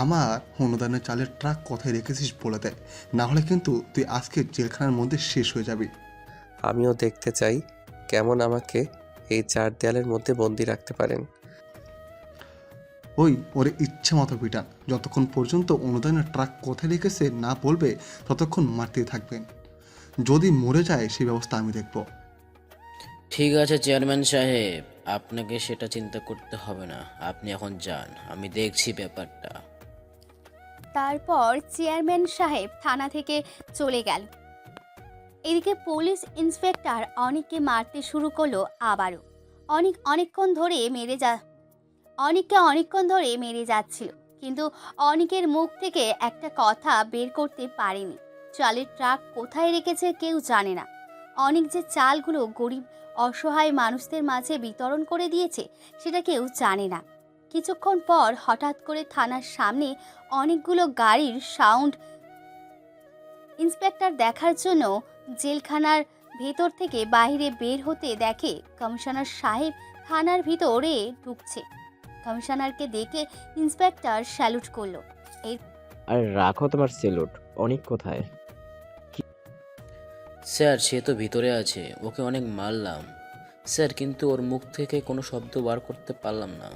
আমার অনুদানের চালের ট্রাক কোথায় রেখেছিস বলে দেয়, না হলে কিন্তু তুই আজকে জেলখানার মধ্যে শেষ হয়ে যাবি। আমিও দেখতে চাই কেমন আমাকে এই 4 দেয়ালের মধ্যে বন্দি রাখতে পারেন। ওরে ইচ্ছে মতো পিটান, যতক্ষণ পর্যন্ত অনুদানের ট্রাক কোথায় রেখেছে না বলবে ততক্ষণ মারতে থাকবেন। যদি মরে যায় সেই ব্যবস্থা আমি দেখব। ঠিক আছে চেয়ারম্যান সাহেব, আপনাকে সেটা চিন্তা করতে হবে না, আপনি এখন যান, আমি দেখছি ব্যাপারটা। তারপর চেয়ারম্যান সাহেব থানা থেকে চলে গেল। এদিকে পুলিশ ইন্সপেক্টর অনিককে মারতে শুরু করলো আবারও। অনিককে অনেকক্ষণ ধরে মেরে যাচ্ছিল, কিন্তু অনিকের মুখ থেকে একটা কথা বের করতে পারেনি। চালের ট্রাক কোথায় রেখেছে কেউ জানে না। অনিক যে চালগুলো গরিব অসহায় মানুষদের মাঝে বিতরণ করে দিয়েছে সেটা কেউ জানে না। কিছুক্ষণ পর হঠাৎ করে থানার সামনে অনেকগুলো গাড়ির সাউন্ড ইন্সপেক্টর দেখার জন্য জেলখানার ভেতর থেকে বাইরে বের হতে দেখে কমিশনার সাহেব থানার ভিতরে ঢুকছে। কমিশনারকে দেখে ইন্সপেক্টর স্যালুট করলো। আর রাখো তোমার সেলুট। অনেক কোথায়? স্যার সে তো ভিতরে আছে, ওকে অনেক মারলাম স্যার, কিন্তু ওর মুখ থেকে কোনো শব্দ বার করতে পারলাম না।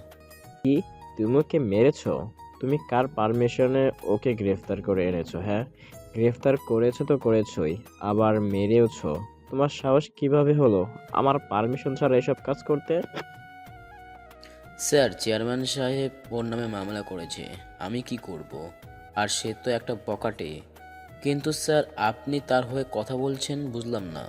কি, তুমি ওকে মেরেছো? তুমি কার পারমিশনে ওকে গ্রেফতার করে এনেছো? হ্যাঁ, গ্রেফতার করেছো তো করেছোই, আবার মেরেওছো। তোমার সাহস কিভাবে হলো আমার পারমিশন ছাড়া এসব কাজ করতে? স্যার চেয়ারম্যান সাহেব ওর নামে মামলা করেছে, আমি কি করব? আর সে তো একটা বকাটে। কিন্তু স্যার আপনি তার হয়ে কথা বলছেন, বুঝলাম না।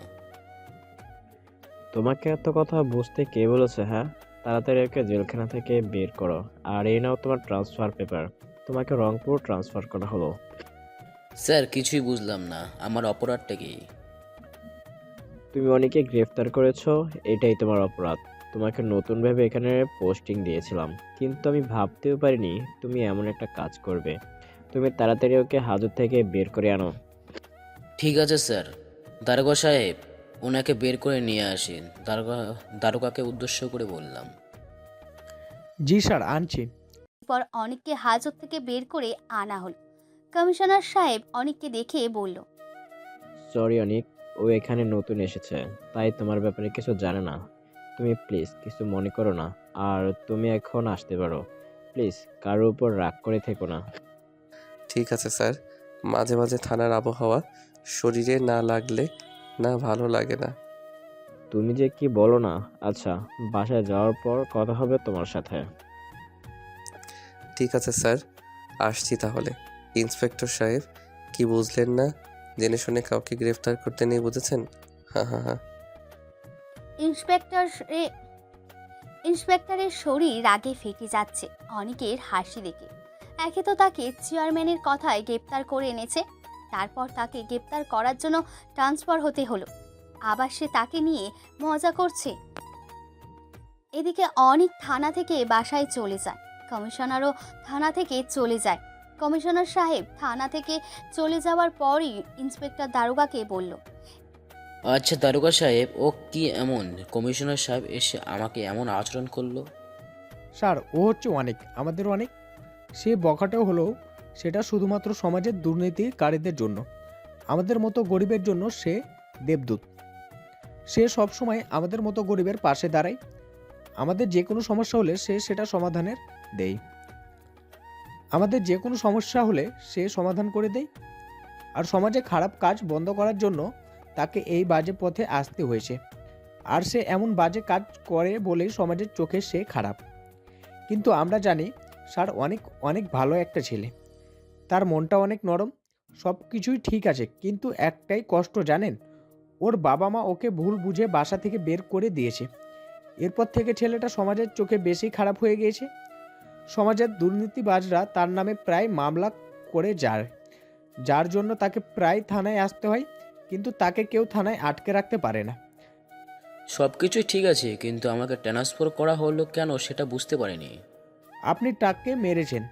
তোমাকে এত কথা বুঝতে কে বলেছে? হ্যাঁ, তাড়াতাড়ি ওকে জেলখানা থেকে বের করো। আর এই নাও তোমার ট্রান্সফার পেপার, তোমাকে রংপুর ট্রান্সফার করা হলো। স্যার কিছুই বুঝলাম না, আমার অপরাধটা কি? তুমি অনেকে গ্রেফতার করেছো, এটাই তোমার অপরাধ। তোমাকে নতুনভাবে এখানে পোস্টিং দিয়েছিলাম, কিন্তু আমি ভাবতেও পারিনি তুমি এমন একটা কাজ করবে। তুমি তাড়াতাড়ি ওকে হাজত থেকে বের করে আনো। ঠিক আছে স্যার। দারোগা সাহেব ওনাকে বের করে নিয়ে আসেন, দারোগাকে উদ্দেশ্য করে বললাম। জি স্যার, আনছি। পর অনিককে হাজত থেকে বের করে আনা হলো। কমিশনার সাহেব অনিককে দেখে বলল, সরি অনিক, ও এখানে নতুন এসেছে, তাই তোমার ব্যাপারে কিছু জানে না। তুমি প্লিজ কিছু মনে করো না, আর তুমি এখন আসতে পারো। প্লিজ কারোর উপর রাগ করে থেকো না। ঠিক আছে স্যার, মাঝে মাঝে থানার আবহাওয়া শরীরে না লাগলে না ভালো লাগে না। তুমি যে কি বলো না। আচ্ছা, বাসায় যাওয়ার পর কথা হবে তোমার সাথে। ঠিক আছে স্যার, আসছি তাহলে। ইন্সপেক্টর সাহেব, কি বুঝলেন না? জেনে শুনে কাউকে গ্রেফতার করতে নেই, বুঝেছেন? হ্যাঁ হ্যাঁ হ্যাঁ। ইন্সপেক্টরের শরীর রাগে ফেটে যাচ্ছে অনিকের হাসি দেখে। একে তো তাকে চেয়ারম্যানের কথায় গ্রেপ্তার করে এনেছে, তারপর তাকে গ্রেপ্তার করার জন্য ট্রান্সফার হতে হলো, আবার সে তাকে নিয়ে মজা করছে। এদিকে অনিক থানা থেকে বাসায় চলে যায়, কমিশনারও থানা থেকে চলে যায়। কমিশনার সাহেব থানা থেকে চলে যাওয়ার পরই ইন্সপেক্টর দারোগাকে বলল, আচ্ছা দারোগা সাহেব, ও কি এমন? কমিশনার সাহেব এসে আমাকে এমন আচরণ করলো? স্যার, ও হচ্ছে অনেক, আমাদের অনেক। সে বখাটেও হলেও সেটা শুধুমাত্র সমাজের দুর্নীতিকারীদের জন্য। আমাদের মতো গরিবের জন্য সে দেবদূত। সে সবসময় আমাদের মতো গরিবের পাশে দাঁড়ায়। আমাদের যে কোনো সমস্যা হলে সে সেটা সমাধানের দেয়। আমাদের যে কোনো সমস্যা হলে সে সমাধান করে দেয়। আর সমাজে খারাপ কাজ বন্ধ করার জন্য তাকে এই বাজে পথে আসতে হয়েছে। আর সে এমন বাজে কাজ করে বলেই সমাজের চোখে সে খারাপ। কিন্তু আমরা জানি স্যার অনেক অনেক ভালো একটা ছেলে। তার মনটা অনেক নরম, সব কিছুই ঠিক আছে, কিন্তু একটাই কষ্ট জানেন, ওর বাবা মা ওকে ভুল বুঝে বাসা থেকে বের করে দিয়েছে। এরপর থেকে ছেলেটা সমাজের চোখে বেশি খারাপ হয়ে গিয়েছে। সমাজের দুর্নীতিবাজরা তার নামে প্রায় মামলা করে যায়, যার জন্য তাকে প্রায় থানায় আসতে হয়, কিন্তু তাকে কেউ থানায় আটকে রাখতে পারে না। সব কিছুই ঠিক আছে, কিন্তু আমাকে ট্রান্সফার করা হলো কেন সেটা বুঝতে পারিনি। আপনি তাকে মেরেছেন।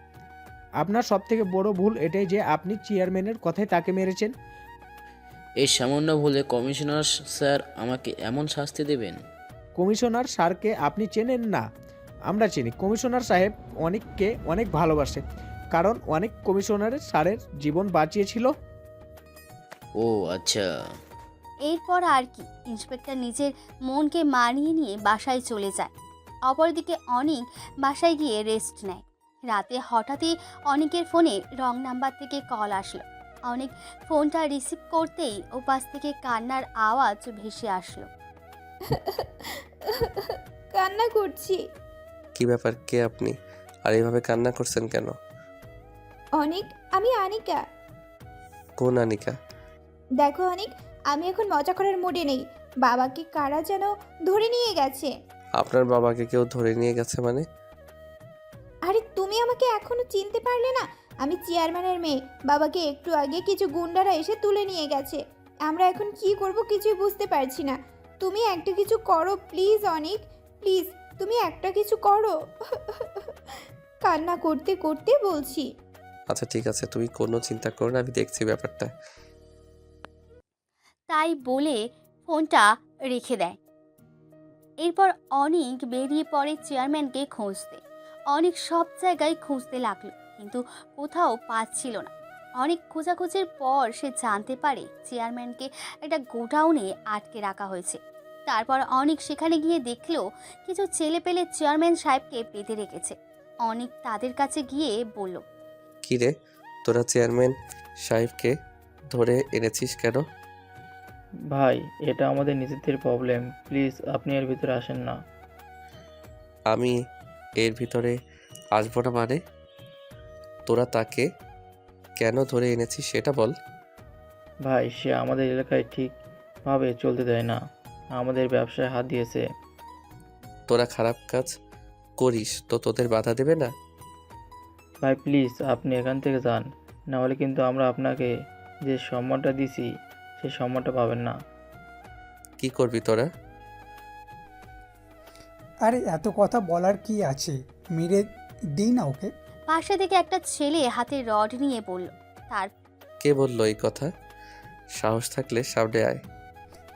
আপনার সবথেকে বড় ভুল এটাই যে আপনি চেয়ারম্যানের কথায় তাকে মেরেছেন। এই সামান্য ভুলে কমিশনার স্যার আমাকে এমন শাস্তি দেবেন? কমিশনার স্যারকে আপনি চেনেন না? আমরা চিনি। কমিশনার সাহেব অনেককে অনেক ভালোবাসে, কারণ অনেক কমিশনারের স্যারের জীবন বাঁচিয়েছিল। ও আচ্ছা। এরপর আর কি, ইন্সপেক্টর নিজের মনকে মানিয়ে নিয়ে বাসায় চলে যায়। অপরদিকে অনিক বাসায় গিয়ে রেস্ট নেয়। রাতে হঠাৎই অনিকের ফোনে রং নাম্বার থেকে কল আসলো। অনিক ফোনটা রিসিভ করতেই ওপাশ থেকে কান্নার আওয়াজ ভেসে আসলো। কান্না করছি। কি ব্যাপার, কে আপনি? আর এইভাবে কান্না করছেন কেন? অনিক, আমি আনিকা। কোন আনিকা? দেখো অনিক, আমি এখন মজা করার মুডে নেই। বাবাকে কারা যেন ধরে নিয়ে গেছে। আপনার বাবাকে কেউ ধরে নিয়ে গেছে মানে? আরে তুমি আমাকে এখনো চিনতে পারলে না? আমি চেয়ারম্যানের মেয়ে। বাবাকে একটু আগে কিছু গুন্ডারা এসে তুলে নিয়ে গেছে। আমরা এখন কি করব কিছুই বুঝতে পারছি না। তুমি একটা কিছু করো প্লিজ অনিক, প্লিজ তুমি একটা কিছু করো। কান্না করতে করতে বলছি। আচ্ছা ঠিক আছে, তুমি কোনো চিন্তা করো না, আমি দেখছি ব্যাপারটা। তাই বলে ফোনটা রেখে দেয়। এরপর অনিক বেরিয়ে পড়ে চেয়ারম্যানকে খুঁজতে। অনেক সব জায়গায় খুঁজতে লাগলো, কিন্তু কোথাও পাচ্ছিল না। অনেক খোঁজাখুঁজির পর সে জানতে পারে চেয়ারম্যানকে একটা গোডাউনে আটকে রাখা হয়েছে। তারপর অনেক সেখানে গিয়ে দেখলো কিছু ছেলে পেলে চেয়ারম্যান সাহেবকে বেঁধে রেখেছে। অনেক তাদের কাছে গিয়ে বলল, কি রে, তোরা চেয়ারম্যান সাহেবকে ধরে এনেছিস কেন? ভাই, এটা আমাদের নিজেদের প্রবলেম, প্লিজ আপনি এর ভিতরে আসেন না। আমি এর ভিতরে আসবো না মানে? তোরা তাকে কেন ধরে এনেছিস সেটা বল। ভাই, সে আমাদের এলাকায় ঠিকভাবে চলতে দেয় না, আমাদের ব্যবসায় হাত দিয়েছে। তোরা খারাপ কাজ করিস তো তোদের বাধা দেবে না? ভাই প্লিজ আপনি এখান থেকে যান, না হলে কিন্তু আমরা আপনাকে যে সম্মানটা দিছি সেই সম্মানটা পাবেন না। কি করবি তোরা? আরে এত কথা বলার কি আছে, মেরে দিই না ওকে। পাশে থেকে একটা ছেলে হাতে রড নিয়ে বলল। তার কে বললো এই কথা? সাহস থাকলে সামনে আয়।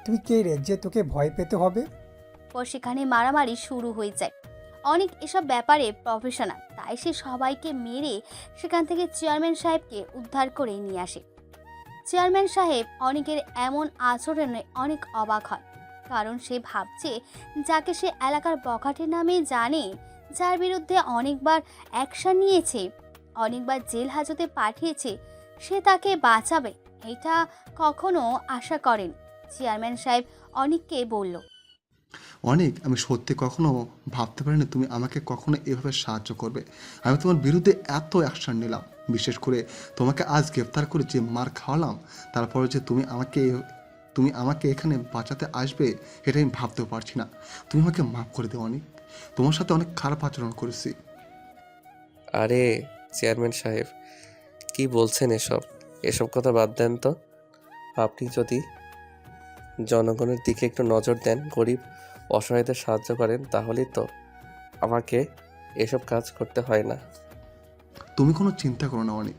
তুই কে রে যে তোকে ভয় পেতে হবে? পর সেখানে মারামারি শুরু হয়ে যায়। অনেক এসব ব্যাপারে প্রফেশনাল, তাই সে সবাইকে মেরে সেখান থেকে চেয়ারম্যান সাহেবকে উদ্ধার করে নিয়ে আসে। চেয়ারম্যান সাহেব অনেকের এমন আচরণে অনেক অবাক হয়, কারণ সে ভাবছে যাকে সে এলাকার বখাটের নামে জানে, যার বিরুদ্ধে অনেকবার অ্যাকশন নিয়েছে, অনেকবার জেল হাজতে পাঠিয়েছে, সে তাকে বাঁচাবে এটা কখনো আশা করেন। চেয়ারম্যান সাহেব অনেককে বলল, অনেক, আমি সত্যি কখনো ভাবতে পারিনি তুমি আমাকে কখনো এভাবে সাহায্য করবে। আমি তোমার বিরুদ্ধে এত অ্যাকশন নিলাম, বিশেষ করে তোমাকে আজ গ্রেফতার করে যে মার খাওয়ালাম, তারপরে যে তুমি আমাকে এখানে বাঁচাতে আসবে এটা আমি ভাবতেও পারছি না। তুমি আমাকে মাফ করে দাও অনেক, তোমার সাথে অনেক খারাপ আচরণ করেছি। আরে চেয়ারম্যান সাহেব, কি বলছেন এসব কথা বাদ দেন তো। আপনি যদি জনগণের দিকে একটু নজর দেন, গরিব অসহায়দের সাহায্য করেন, তাহলেই তো আমাকে এসব কাজ করতে হয় না। তুমি কোনো চিন্তা করো না অনেক,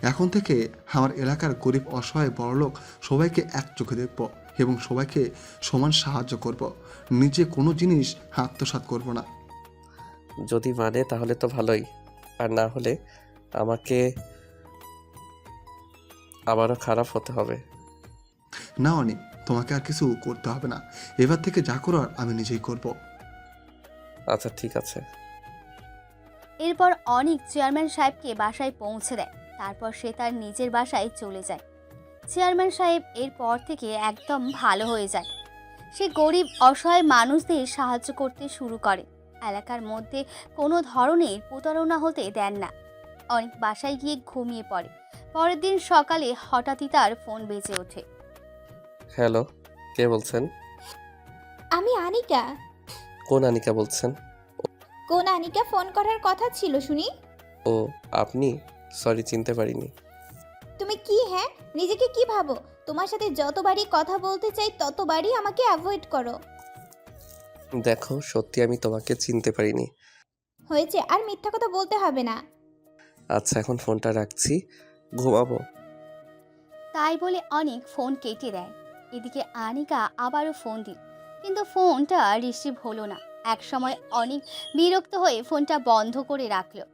এখন থেকে আমার এলাকার গরিব অসহায় বড়লোক সবাইকে এক চোখে দেখব এবং সবাইকে সমান সাহায্য করব। নিজে কোনো জিনিস আত্মসাৎ করব না। যদি মানে তাহলে তো ভালোই, আর না হলে আমাকে আবারও খারাপ হতে হবে। না অনেক, তোমাকে আর কিছু করতে হবে না। এবার থেকে যা করার আমি নিজেই করব। আচ্ছা ঠিক আছে। এরপর অনিক চেয়ারম্যান সাহেবকে বাসায় পৌঁছে দেয়। তারপর সে তার নিজের বাসায় চলে যায়। চেয়ারম্যান সাহেব এরপর থেকে একদম ভালো হয়ে যায়। সে গরিব অসহায় মানুষদের সাহায্য করতে শুরু করে। এলাকার মধ্যে কোনো ধরনের প্রতারণা হতে দেন না। অনেক বাসায় গিয়ে ঘুমিয়ে পড়ে। পরের দিন সকালে হঠাৎই তার ফোন বেজে ওঠে। হ্যালো, কে বলছেন? আমি আনিকা। কোন আনিকা বলছেন? কোন আনিকা ফোন করার কথা ছিল শুনি? ও আপনি? সরি, চিনতে পারিনি। তুমি কি হ্যাঁ, নিজেকে কি ভাবো? তোমার সাথে যতবারই কথা বলতে চাই ততবারই আমাকে অ্যাভয়েড করো। দেখো, সত্যি আমি তোমাকে চিনতে পারিনি। হয়েছে, আর মিথ্যা কথা বলতে হবে না। আচ্ছা, এখন ফোনটা রাখছি, ঘুমাবো। তাই বলে অনেক ফোন কেটে দেয়। এদিকে আনিকা আবারও ফোন দিল, কিন্তু ফোনটা রিসিভ হলো না। একসময় অনেক বিরক্ত হয়ে ফোনটা বন্ধ করে রাখলো।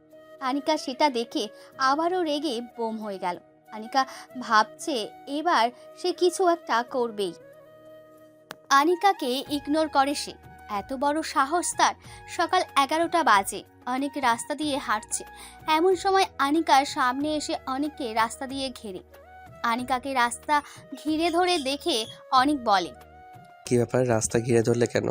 আনিকা সেটা দেখে আবারও রেগে বোম হয়ে গেল। আনিকা ভাবছে এবার সে কিছু একটা করবেই। আনিকাকে ইগনোর করে সে। এত বড় সাহস তার! সকাল 11টা বাজে। অনেক রাস্তা দিয়ে হাঁটছে। এমন সময় আনিকার সামনে এসে অনেককে রাস্তা দিয়ে ঘেরে। আনিকাকে রাস্তা ঘিরে ধরে দেখে অনেক বলে, কি ব্যাপার, রাস্তা ঘিরে ধরলে কেন?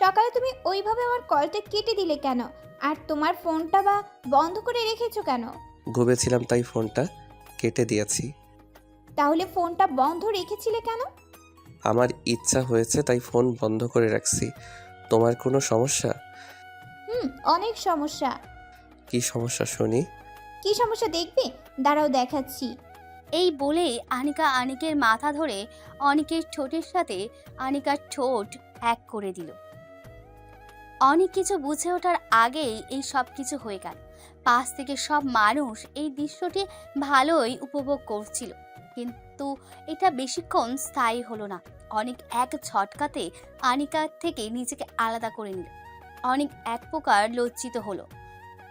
সকালে তুমি ওইভাবে আমার কলটা কেটে দিলে কেন? আর তোমার ফোনটা বা বন্ধ করে রেখেছো কেন? ঘুমেছিলাম তাই ফোনটা কেটে দিয়েছি। তাহলে ফোনটা বন্ধ রেখেছিলে কেন? আমার ইচ্ছা হয়েছে তাই ফোন বন্ধ করে রাখছি। তোমার কোনো সমস্যা? অনেক সমস্যা। কি সমস্যা শুনি? কি সমস্যা দেখবে? দাঁড়াও দেখাচ্ছি। এই বলে আনিকা অনিকের মাথা ধরে অনিকের ঠোঁটের সাথে আনিকার ঠোঁট এক করে দিল। অনেক কিছু বুঝে ওঠার আগেই এই সব কিছু হয়ে গেল। পাশ থেকে সব মানুষ এই দৃশ্যটি ভালোই উপভোগ করছিল, কিন্তু এটা বেশিক্ষণ স্থায়ী হলো না। অনেক এক ঝটকাতে আনিকার থেকে নিজেকে আলাদা করে নিল। অনেক এক প্রকার লজ্জিত হলো।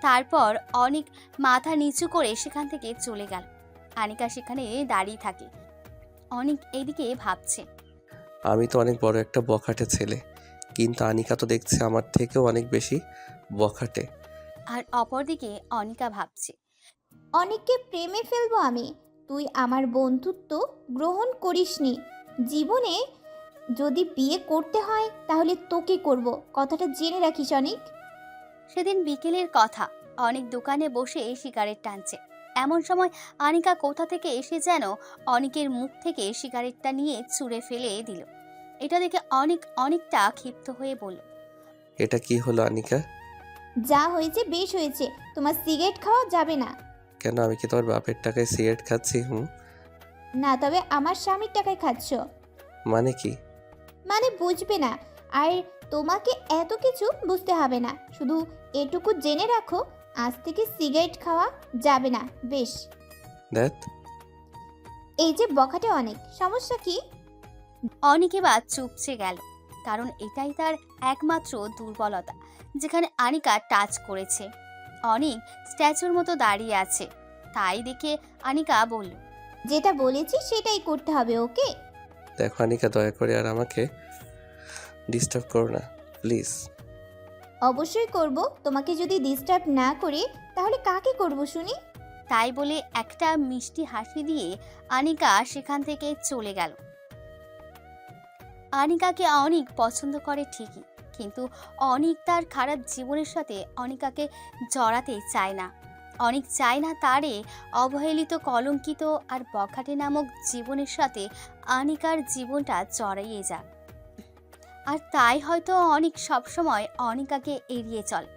তারপর অনেক মাথা নিচু করে সেখান থেকে চলে গেল। আনিকা সেখানে দাঁড়িয়ে থাকে। অনেক এদিকে ভাবছে, আমি তো অনেক বড় একটা বখাটে ছেলে, কিন্তু আনিকা তো দেখছে আমার থেকেও অনেক বেশি বখাটে। আর অপরদিকে অনিকা ভাবছে, অনেককে প্রেমে ফেলবো আমি। তুই আমার বন্ধুত্ব গ্রহণ করিসনি। জীবনে যদি বিয়ে করতে হয় তাহলে তোকে করব, কথাটা জেনে রাখিস অনেক। সেদিন বিকেলের কথা। অনেক দোকানে বসে সিগারেট টানছে। এমন সময় আনিকা কোথা থেকে এসে যেন অনেকের মুখ থেকে সিগারেটটা নিয়ে ছুঁড়ে ফেলে দিল। এটা দেখে অনেকটা ক্ষিপ্ত হয়ে বলল, এটা কি হলো আনিকা? যা হয়েছে বেশ হয়েছে, তোমার সিগারেট খাওয়া যাবে না। কেন, আমি কি তোমার বাপের টাকায় সিগারেট খাচ্ছি? না, তবে আমার স্বামীর টাকায় খাচ্ছ। মানে কি? মানে বুঝবে না। আর তোমাকে এত কিছু বুঝতে হবে না, শুধু এটুকু জেনে রাখো, আজ থেকে সিগারেট খাওয়া যাবে না। বেশ? দেখ, এই যে বখাটে অনেক, সমস্যা কি? অনেকে বা চুপসে গেল, কারণ এটাই তার একমাত্র দুর্বলতা, যেখানে আনিকা টাচ করেছে। অনেক স্ট্যাচুর মতো দাঁড়িয়ে আছে। তাই দেখে আনিকা বলল, যেটা বলেছি সেটাই করতে হবে, ওকে? দেখো আনিকা, দয়া করে আর আমাকে ডিস্টার্ব করো না, প্লিজ। অবশ্যই করব। তোমাকে যদি ডিস্টার্ব না করি তাহলে কাকে করব শুনি? তাই বলে একটা মিষ্টি হাসি দিয়ে আনিকা সেখান থেকে চলে গেল। আনিকাকে অনেক পছন্দ করে ঠিকই, কিন্তু অনেক তার খারাপ জীবনের সাথে অনিকাকে জড়াতে চায় না। অনেক চায় না তারে অবহেলিত, কলঙ্কিত আর বখাটে নামক জীবনের সাথে আনিকার জীবনটা জড়াইয়ে যাক। আর তাই হয়তো অনেক সবসময় অনিকাকে এড়িয়ে চলে।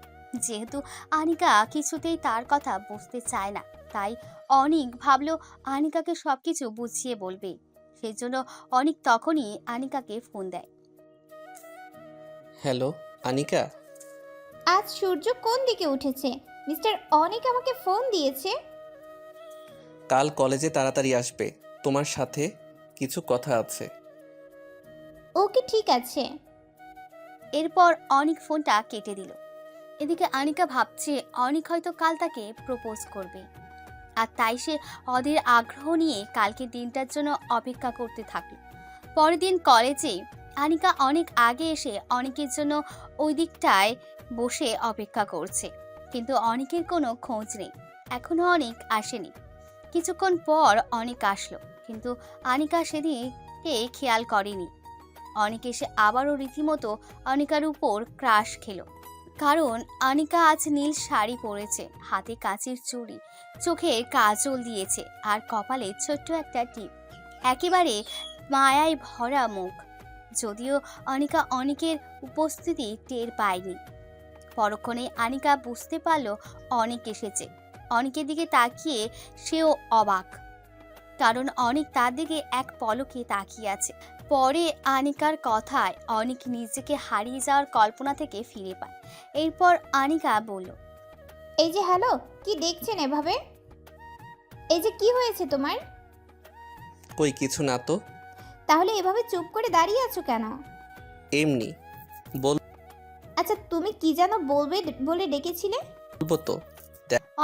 যেহেতু আনিকা কিছুতেই তার কথা বুঝতে চায় না, তাই অনেক ভাবলো আনিকাকে সবকিছু বুঝিয়ে বলবে। সেই জন্য অনেক তখনই আনিকাকে ফোন দেয়। হ্যালো আনিকা। আজ সূর্য কোন দিকে উঠেছে? মিস্টার অনেক আমাকে ফোন দিয়েছে। কাল কলেজে তাড়াতাড়ি আসবে, তোমার সাথে কিছু কথা আছে। ওকে ঠিক আছে। এরপর অনিক ফোনটা কেটে দিল। এদিকে আনিকা ভাবছে অনিক হয়তো কাল তাকে প্রপোজ করবে, আর তাই সে অধীর আগ্রহ নিয়ে কালকে দিনটার জন্য অপেক্ষা করতে থাকলো। পরের দিন কলেজে আনিকা অনেক আগে এসে অনিকের জন্য ওই দিকটায় বসে অপেক্ষা করছে, কিন্তু অনিকের কোনো খোঁজ নেই। এখনো অনিক আসেনি। কিছুক্ষণ পর অনিক আসলো, কিন্তু আনিকা সেদিকে খেয়াল করেনি। অনিক এসে আবারও রীতিমতো অনিকার উপর ক্রাশ খেলো, কারণ আনিকা আজ নীল শাড়ি পরেছে, হাতে কাচের চুড়ি, চোখে কাজল দিয়েছে আর কপালে ছোট্ট একটা টিপ, একেবারে মায়ায় ভরা মুখ। যদিও অনিকা অনিকের উপস্থিতি টের পায়নি। পরক্ষণে আনিকা বুঝতে পারল অনিক এসেছে। অনিকের দিকে তাকিয়ে সেও অবাক, কারণ অনিক তার দিকে এক পলকে তাকিয়ে আছে। পরে আনিকার কথায় অনিক নিজেকে হারিয়ে যাওয়ার কল্পনা থেকে ফিরে পায়। এরপর আনিকা বলল, এই যে হ্যালো, কি দেখছেন এভাবে? এই যে কি হয়েছে তোমার? কই কিছু না তো। তাহলে এভাবে চুপ করে দাঁড়িয়ে আছো কেন? এমনি আচ্ছা তুমি কি যেন বলবে বলে ডেকেছিলে? বলবো তো।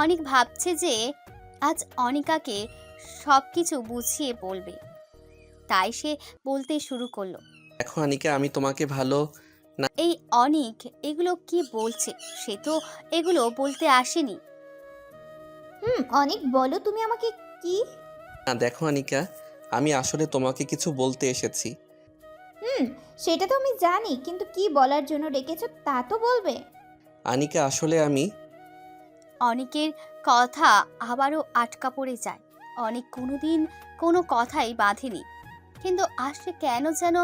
অনিক ভাবছে যে আজ অনিকাকে সব কিছু বুঝিয়ে বলবে, তাই সে বলতে শুরু করলো, দেখো আনিকা, আমি তোমাকে ভালো এই অনিক এগুলো কি বলছে? সে তো এগুলো বলতে আসেনি। অনেক বলো তুমি আমাকে কি? না দেখো আনিকা, আমি আসলে তোমাকে কিছু বলতে এসেছি। সেটা তো আমি জানি, কিন্তু কি বলার জন্য ডেকেছো তা তো বলবে। আনিকা আসলে আমি অনিকের কথা আবারও আটকা পড়ে যায়। অনিক কোনোদিন কোনো কথাই বাঁধেনি, কিন্তু আসলে কেন যেন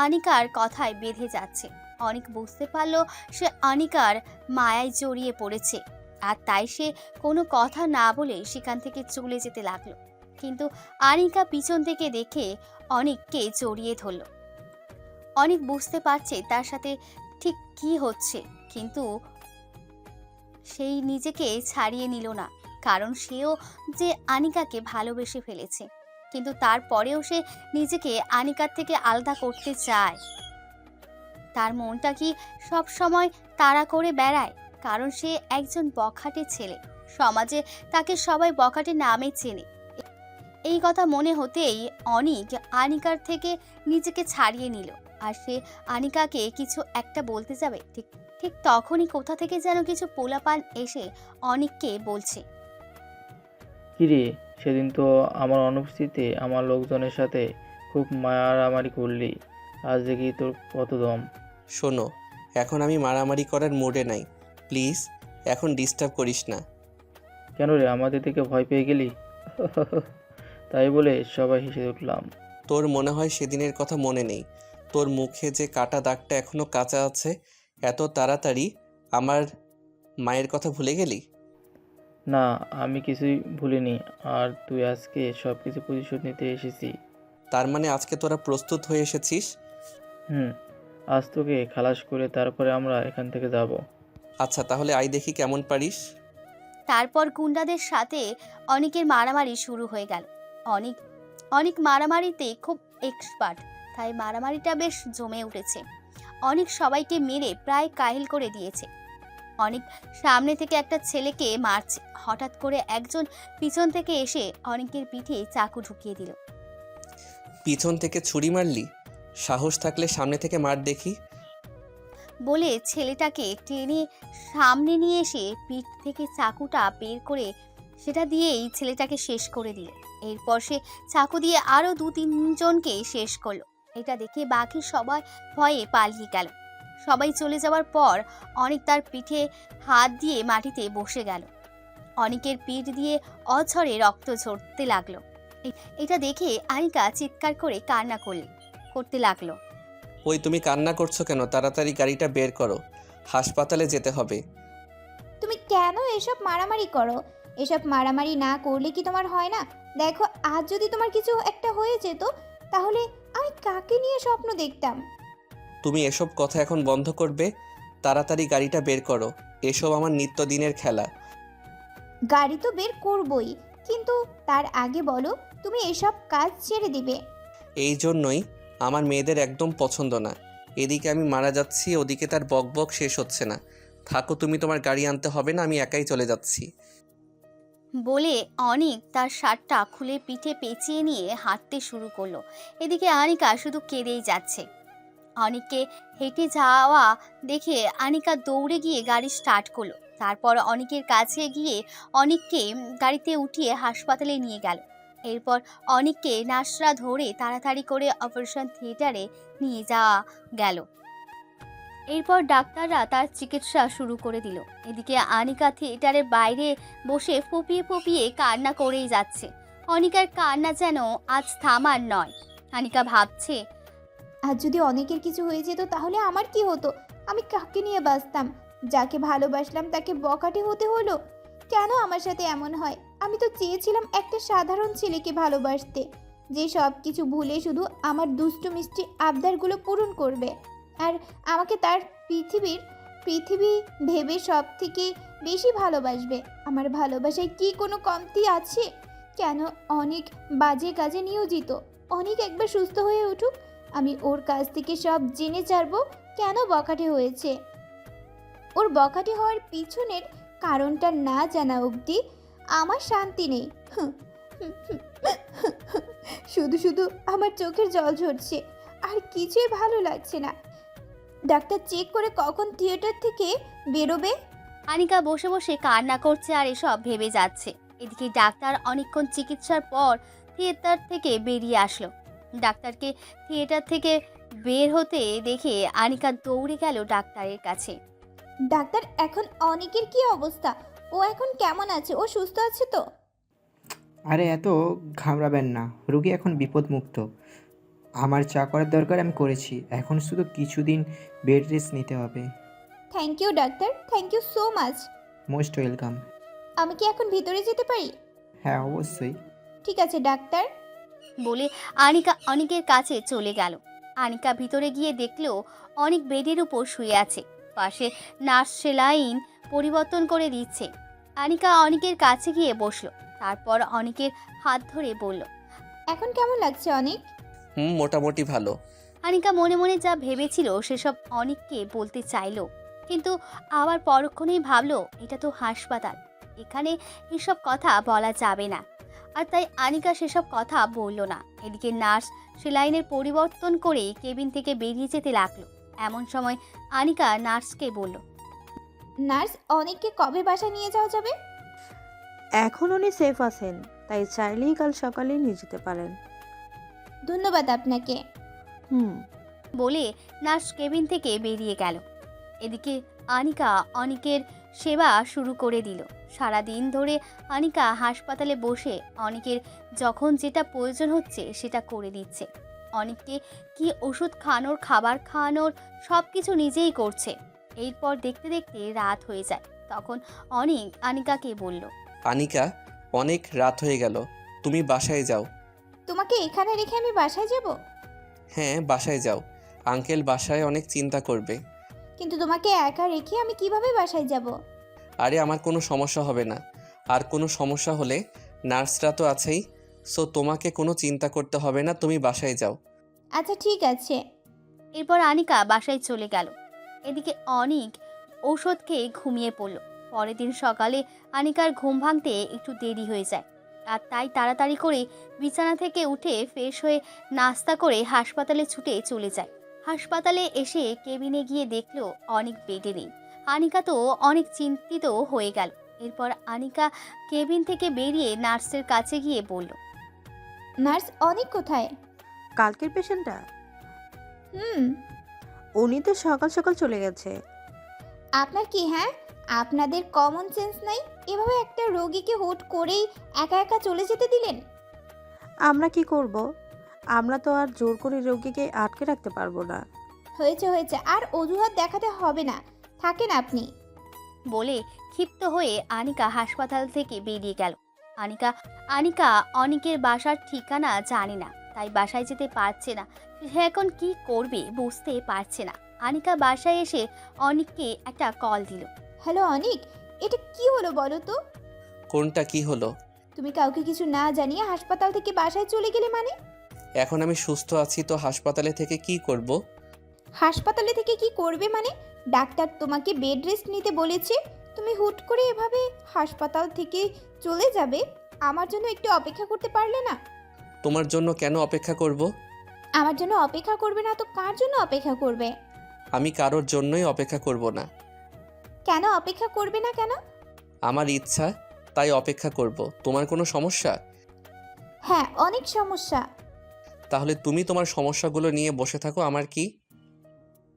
আনিকার কথায় বেঁধে যাচ্ছে। অনিক বুঝতে পারলো সে আনিকার মায়ায় জড়িয়ে পড়েছে, আর তাই সে কোনো কথা না বলে সেখান থেকে চলে যেতে লাগলো। কিন্তু আনিকা পিছন থেকে দেখে অনিককে জড়িয়ে ধরল। অনিক বুঝতে পারছে তার সাথে ঠিক কি হচ্ছে, কিন্তু সেই নিজেকে ছাড়িয়ে নিল না, কারণ সেও যে আনিকাকে ভালোবেসে ফেলেছে। কিন্তু তারপরেও সে নিজেকে আনিকার থেকে আলাদা করতে চায়। তার মনটা কি সব সময় তাড়া করে বেড়ায়, কারণ সে একজন বখাটে ছেলে। সমাজে তাকে সবাই বখাটে নামে চেনে। এই কথা মনে হতেই অনিক আনিকার থেকে নিজেকে ছাড়িয়ে নিল, আর সে আনিকাকে কিছু একটা বলতে যাবে, ঠিক ঠিক তখনই কোথা থেকে যেন কিছু পোলাপান এসে অনিককে বলছে, কিরে, সেদিন তো আমার অনুপস্থিতিতে আমার লোকজনের সাথে খুব মারামারি করলি, আজ দেখি তোর কত দম। শোনো, এখন আমি মারামারি করার মুডে নাই, প্লিজ এখন ডিস্টার্ব করিস না। কেন রে, আমাদের থেকে ভয় পেয়ে গেলি? তাই বলে সবাই হেসে উঠলাম। তোর মনে হয় সেদিনের কথা মনে নেই? তোর মুখে যে কাটা দাগটা এখনো কাঁচা আছে, এত তাড়াতাড়ি আমার মায়ের কথা ভুলে গেলি? না, আমি কিছুই ভুলিনি, আর তুই আজকে সব কিছু প্রতিশোধ নিতে এসেছি। তার মানে আজকে তোরা প্রস্তুত হয়ে এসেছিস? আজ তোকে খালাস করে তারপরে আমরা এখান থেকে যাব। আচ্ছা তাহলে আই দেখি কেমন পারিস। তারপর গুন্ডাদের সাথে অনিকের মারামারি শুরু হয়ে গেল। অনিক মারামারিতে খুব এক্সপার্ট, তাই মারামারিটা বেশ জমে উঠেছে। অনিক সবাইকে মেরে প্রায় কাহিল করে দিয়েছে। অনিক সামনে থেকে একটা ছেলেকে মারছে, হঠাৎ করে একজন পিছন থেকে এসে অনিকের পিঠে চাকু ঢুকিয়ে দিল। পিছন থেকে ছুরি মারলি? সাহস থাকলে সামনে থেকে মার দেখি। বলে ছেলেটাকে টেনে সামনে নিয়ে এসে পিঠ থেকে চাকুটা বের করে সেটা দিয়েই ছেলেটাকে শেষ করে দিল। এরপর সে চাকু দিয়ে আরও 2-3 জনকে শেষ করলো। এটা দেখে বাকি সবাই ভয়ে পালিয়ে গেল। সবাই চলে যাওয়ার পর অনিক তার পিঠে হাত দিয়ে মাটিতে বসে গেল। অনিকের পিঠ দিয়ে অঝরে রক্ত ঝরতে লাগলো। এটা দেখে আনিকা চিৎকার করে কান্না করতে লাগলো। ওই তুমি কান্না করছো কেন? তাড়াতাড়ি গাড়িটা বের করো, হাসপাতালে যেতে হবে। তুমি কেন এসব মারামারি করো? এসব মারামারি না করলে কি তোমার হয় না? দেখো, আজ যদি তোমার কিছু একটা হয়ে যেত, তাহলে আমি কাকে নিয়ে স্বপ্ন দেখতাম? তুমি এসব কথা এখন বন্ধ করবে? তাড়াতাড়ি গাড়িটা বের করো, এসব আমার নিত্যদিনের খেলা। গাড়ি তো বের করবই, কিন্তু তার আগে বলো তুমি এসব কাজ ছেড়ে দিবে। এই জন্যই আমার মেয়েদের একদম পছন্দ না। এদিকে আমি মারা যাচ্ছি, ওদিকে তার বকবক শেষ হচ্ছে না। থাকো তুমি, তোমার গাড়ি আনতে হবে না, আমি একাই চলে যাচ্ছি। বলে অনিক তার শার্টটা খুলে পিঠে পেঁচিয়ে নিয়ে হাঁটতে শুরু করলো। এদিকে আনিকা শুধু কেঁদেই যাচ্ছে। অনিককে হেঁটে যাওয়া দেখে আনিকা দৌড়ে গিয়ে গাড়ি স্টার্ট করলো। তারপর অনিকের কাছে গিয়ে অনিককে গাড়িতে উঠিয়ে হাসপাতালে নিয়ে গেল। এরপর অনিককে নার্সরা ধরে তাড়াতাড়ি করে অপারেশন থিয়েটারে নিয়ে যাওয়া গেল। এরপর ডাক্তাররা তার চিকিৎসা শুরু করে দিল। এদিকে আনিকা থিয়েটারের বাইরে বসে ফুপিয়ে ফুপিয়ে কান্না করেই যাচ্ছে। অনিকার কান্না যেন আজ থামার নয়। আনিকা ভাবছে, আর যদি অনেকের কিছু হয়ে যেত তাহলে আমার কি হতো? আমি কাকে নিয়ে বাঁচতাম? যাকে ভালোবাসলাম তাকে বকাটে হতে হলো। কেন আমার সাথে এমন হয়? আমি তো চেয়েছিলাম একটা সাধারণ ছেলেকে ভালোবাসতে, যে সব কিছু ভুলে শুধু আমার দুষ্টু মিষ্টি আবদারগুলো পূরণ করবে আর আমাকে তার পৃথিবী ভেবে সব থেকে বেশি ভালোবাসবে। আমার ভালোবাসায় কি কোনো কমতি আছে? কেন অনেক বাজে কাজে নিয়োজিত? অনেক একবার সুস্থ হয়ে উঠুক, আমি ওর কাছ থেকে সব জেনে ছাড়বো কেন বকাটে হয়েছে। ওর বকাটে হওয়ার পিছনের কারণটা না জানা অবধি আমার শান্তি নেই। শুধু শুধু আমার চোখের জল ঝরছে, আর কিছুই ভালো লাগছে না। ডাক্তার চেক করে কখন থিয়েটার থেকে বেরোবে? আনিকা বসে বসে কান্না করছে আর এসব ভেবে যাচ্ছে। এদিকে ডাক্তার অনেকক্ষণ চিকিৎসার পর থিয়েটার থেকে বেরিয়ে আসলো। ডাক্তারকে থিয়েটার থেকে বের হতে দেখে আনিকা দৌড়ে গেল ডাক্তারের কাছে। ডাক্তার, এখন অনেকের কি অবস্থা? ও এখন কেমন আছে? ও সুস্থ আছে তো? আরে এত ঘাবড়াবেন না, রুগী এখন বিপদমুক্ত। আমার যা করার দরকার আমি করেছি, এখন শুধু কিছুদিন বেড রেস্ট নিতে হবে। Thank you doctor, thank you so much. Most welcome. আমি কি এখন ভিতরে যেতে পারি? হ্যাঁ অবশ্যই। ঠিক আছে ডাক্তার। বলে আনিকা অনিকের কাছে চলে গেল। আনিকা ভিতরে গিয়ে দেখলো অনেক বেডের উপর শুয়ে আছে। পাশে নার্স সেলাইন পরিবর্তন করে দিচ্ছে। আনিকা অনিকের কাছে গিয়ে বসলো। তারপর অনিকের হাত ধরে বলল, এখন কেমন লাগছে অনেক? মোটামুটি ভালো। আনিকা মনে মনে যা ভেবেছিল সেসব অনিককে বলতে চাইলো, কিন্তু আবার পরক্ষণেই ভাবলো এটা তো হাসপাতাল, এখানে এসব কথা বলা যাবে না। আর তাই আনিকা সেসব কথা বলল না। এদিকে নার্স সেলাইনের পরিবর্তন করে কেবিন থেকে বেরিয়ে যেতে লাগলো। এমন সময় আনিকা নার্সকে বলল, নার্স, অনেককে কবে বাসা নিয়ে যাওয়া যাবে? এখন উনি সেফ আছেন, তাই চাইলেই কাল সকালে নিয়ে যেতে পারেন। ধন্যবাদ আপনাকে। বলে নার্স কেবিন থেকে বেরিয়ে গেল। এদিকে আনিকা অনিকের সেবা শুরু করে দিল। সারাদিন ধরে আনিকা হাসপাতালে বসে অনিকের যখন যেটা প্রয়োজন হচ্ছে সেটা করে দিচ্ছে। অনিককে কি ওষুধ খাওয়ানোর, খাবার খাওয়ানোর সব কিছু নিজেই করছে। এরপর দেখতে দেখতে রাত হয়ে যায়। তখন অনিক আনিকাকে বলল, আনিকা, অনেক রাত হয়ে গেল, তুমি বাসায় যাও। তোমাকে এখানে রেখে আমি বাসায় যাব? হ্যাঁ বাসায় যাও, আঙ্কেল বাসায় অনেক চিন্তা করবে। কিন্তু তোমাকে একা রেখে আমি কিভাবে বাসায় যাব? আরে আমার কোনো সমস্যা হবে না, আর কোনো সমস্যা হলে নার্সরা তো আছেই, সো তোমাকে কোনো চিন্তা করতে হবে না, তুমি বাসায় যাও। আচ্ছা ঠিক আছে। এরপর আনিকা বাসায় চলে গেল। এদিকে অনিক ঔষধ খেয়ে ঘুমিয়ে পড়ল। পরের দিন সকালে আনিকার ঘুম ভাঙতে একটু দেরি হয়ে যায়, আর তাই তাড়াতাড়ি করে বিছানা থেকে উঠে ফ্রেশ হয়ে নাস্তা করে হাসপাতালে ছুটে চলে যায়। হাসপাতালে এসে কেবিনে গিয়ে দেখলো অনেক বেডে নেই। আনিকা তো অনেক চিন্তিত হয়ে গেল। এরপর আনিকা কেবিন থেকে বেরিয়ে নার্সের কাছে গিয়ে বলল, নার্স, অনেক কোথায়? কালকের পেশেন্টটা? হুম। উনি তো সকাল সকাল চলে গেছে। আপনার কি, হ্যাঁ আপনাদের কমন সেন্স নাই? এভাবে একটা রোগীকে হুট করেই একা একা চলে যেতে দিলেন? আমরা কি করব? আমরা তো আর জোর করে রোগীকে আটকে রাখতে পারবো না। হয়েছে হয়েছে, আর অজুহাত দেখাতে হবে না, থাকেন আপনি। বলে ক্ষিপ্ত হয়ে আনিকা হাসপাতাল থেকে বেরিয়ে গেল। আনিকা অনিকের বাসার ঠিকানা জানে না, তাই বাসায় যেতে পারছে না। সে এখন কি করবে বুঝতে পারছে না। আনিকা বাসায় এসে অনিককে একটা কল দিল। হ্যালো অনিক, এটা কি হলো বলো তো? কোনটা কি হলো? তুমি কাউকে কিছু না জানিয়ে হাসপাতাল থেকে বাসায় চলে গেলে মানে? এখন আমি সুস্থ আছি তো হাসপাতালে থেকে কি করব? হাসপাতালে থেকে কি করবে মানে? ডাক্তার তোমাকে বেড রেস্ট নিতে বলেছে, তুমি হুট করে এভাবে হাসপাতাল থেকে চলে যাবে? আমার জন্য একটু অপেক্ষা করতে পারলে না? তোমার জন্য কেন অপেক্ষা করব? আমার জন্য অপেক্ষা করবে না তো কার জন্য অপেক্ষা করবে? আমি কারোর জন্যই অপেক্ষা করব না। কেন অপেক্ষা করবে না কেন? আমার ইচ্ছা, তাই অপেক্ষা করব। তোমার কোনো সমস্যা? হ্যাঁ, অনেক সমস্যা। তাহলে তুমি তোমার সমস্যাগুলো নিয়ে বসে থাকো, আমার কি?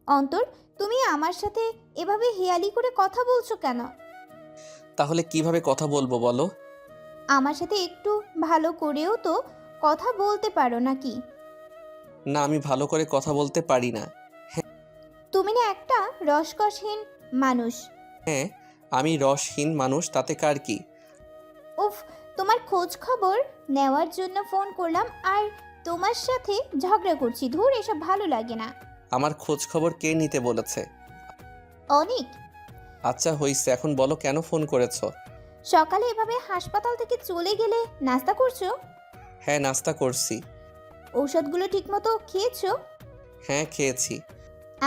অন্তর, তুমি আমার সাথে এভাবে হেয়ালি করে কথা বলছো কেন? তাহলে কিভাবে কথা বলবো বলো? আমার সাথে একটু ভালো করেও তো কথা বলতে পারো নাকি? না, আমি ভালো করে কথা বলতে পারি না। তুমি না একটা রসকসহীন মানুষ। হ্যাঁ, আমি রসহীন মানুষ, তাতে কার কি? উফ, তোমার খোঁজ খবর নেওয়ার জন্য ফোন করলাম আর তোমার সাথে ঝগড়া করছি। ধুর, এসব ভালো লাগে না। আমার খোঁজ খবর কে নিতে বলেছে? অনেক। আচ্ছা হইছে, এখন বলো কেন ফোন করেছো? সকালে এভাবে হাসপাতাল থেকে চলে গেলে নাস্তা করছো? হ্যাঁ, নাস্তা করছি। ঔষধগুলো ঠিকমতো খেয়েছো? হ্যাঁ, খেয়েছি।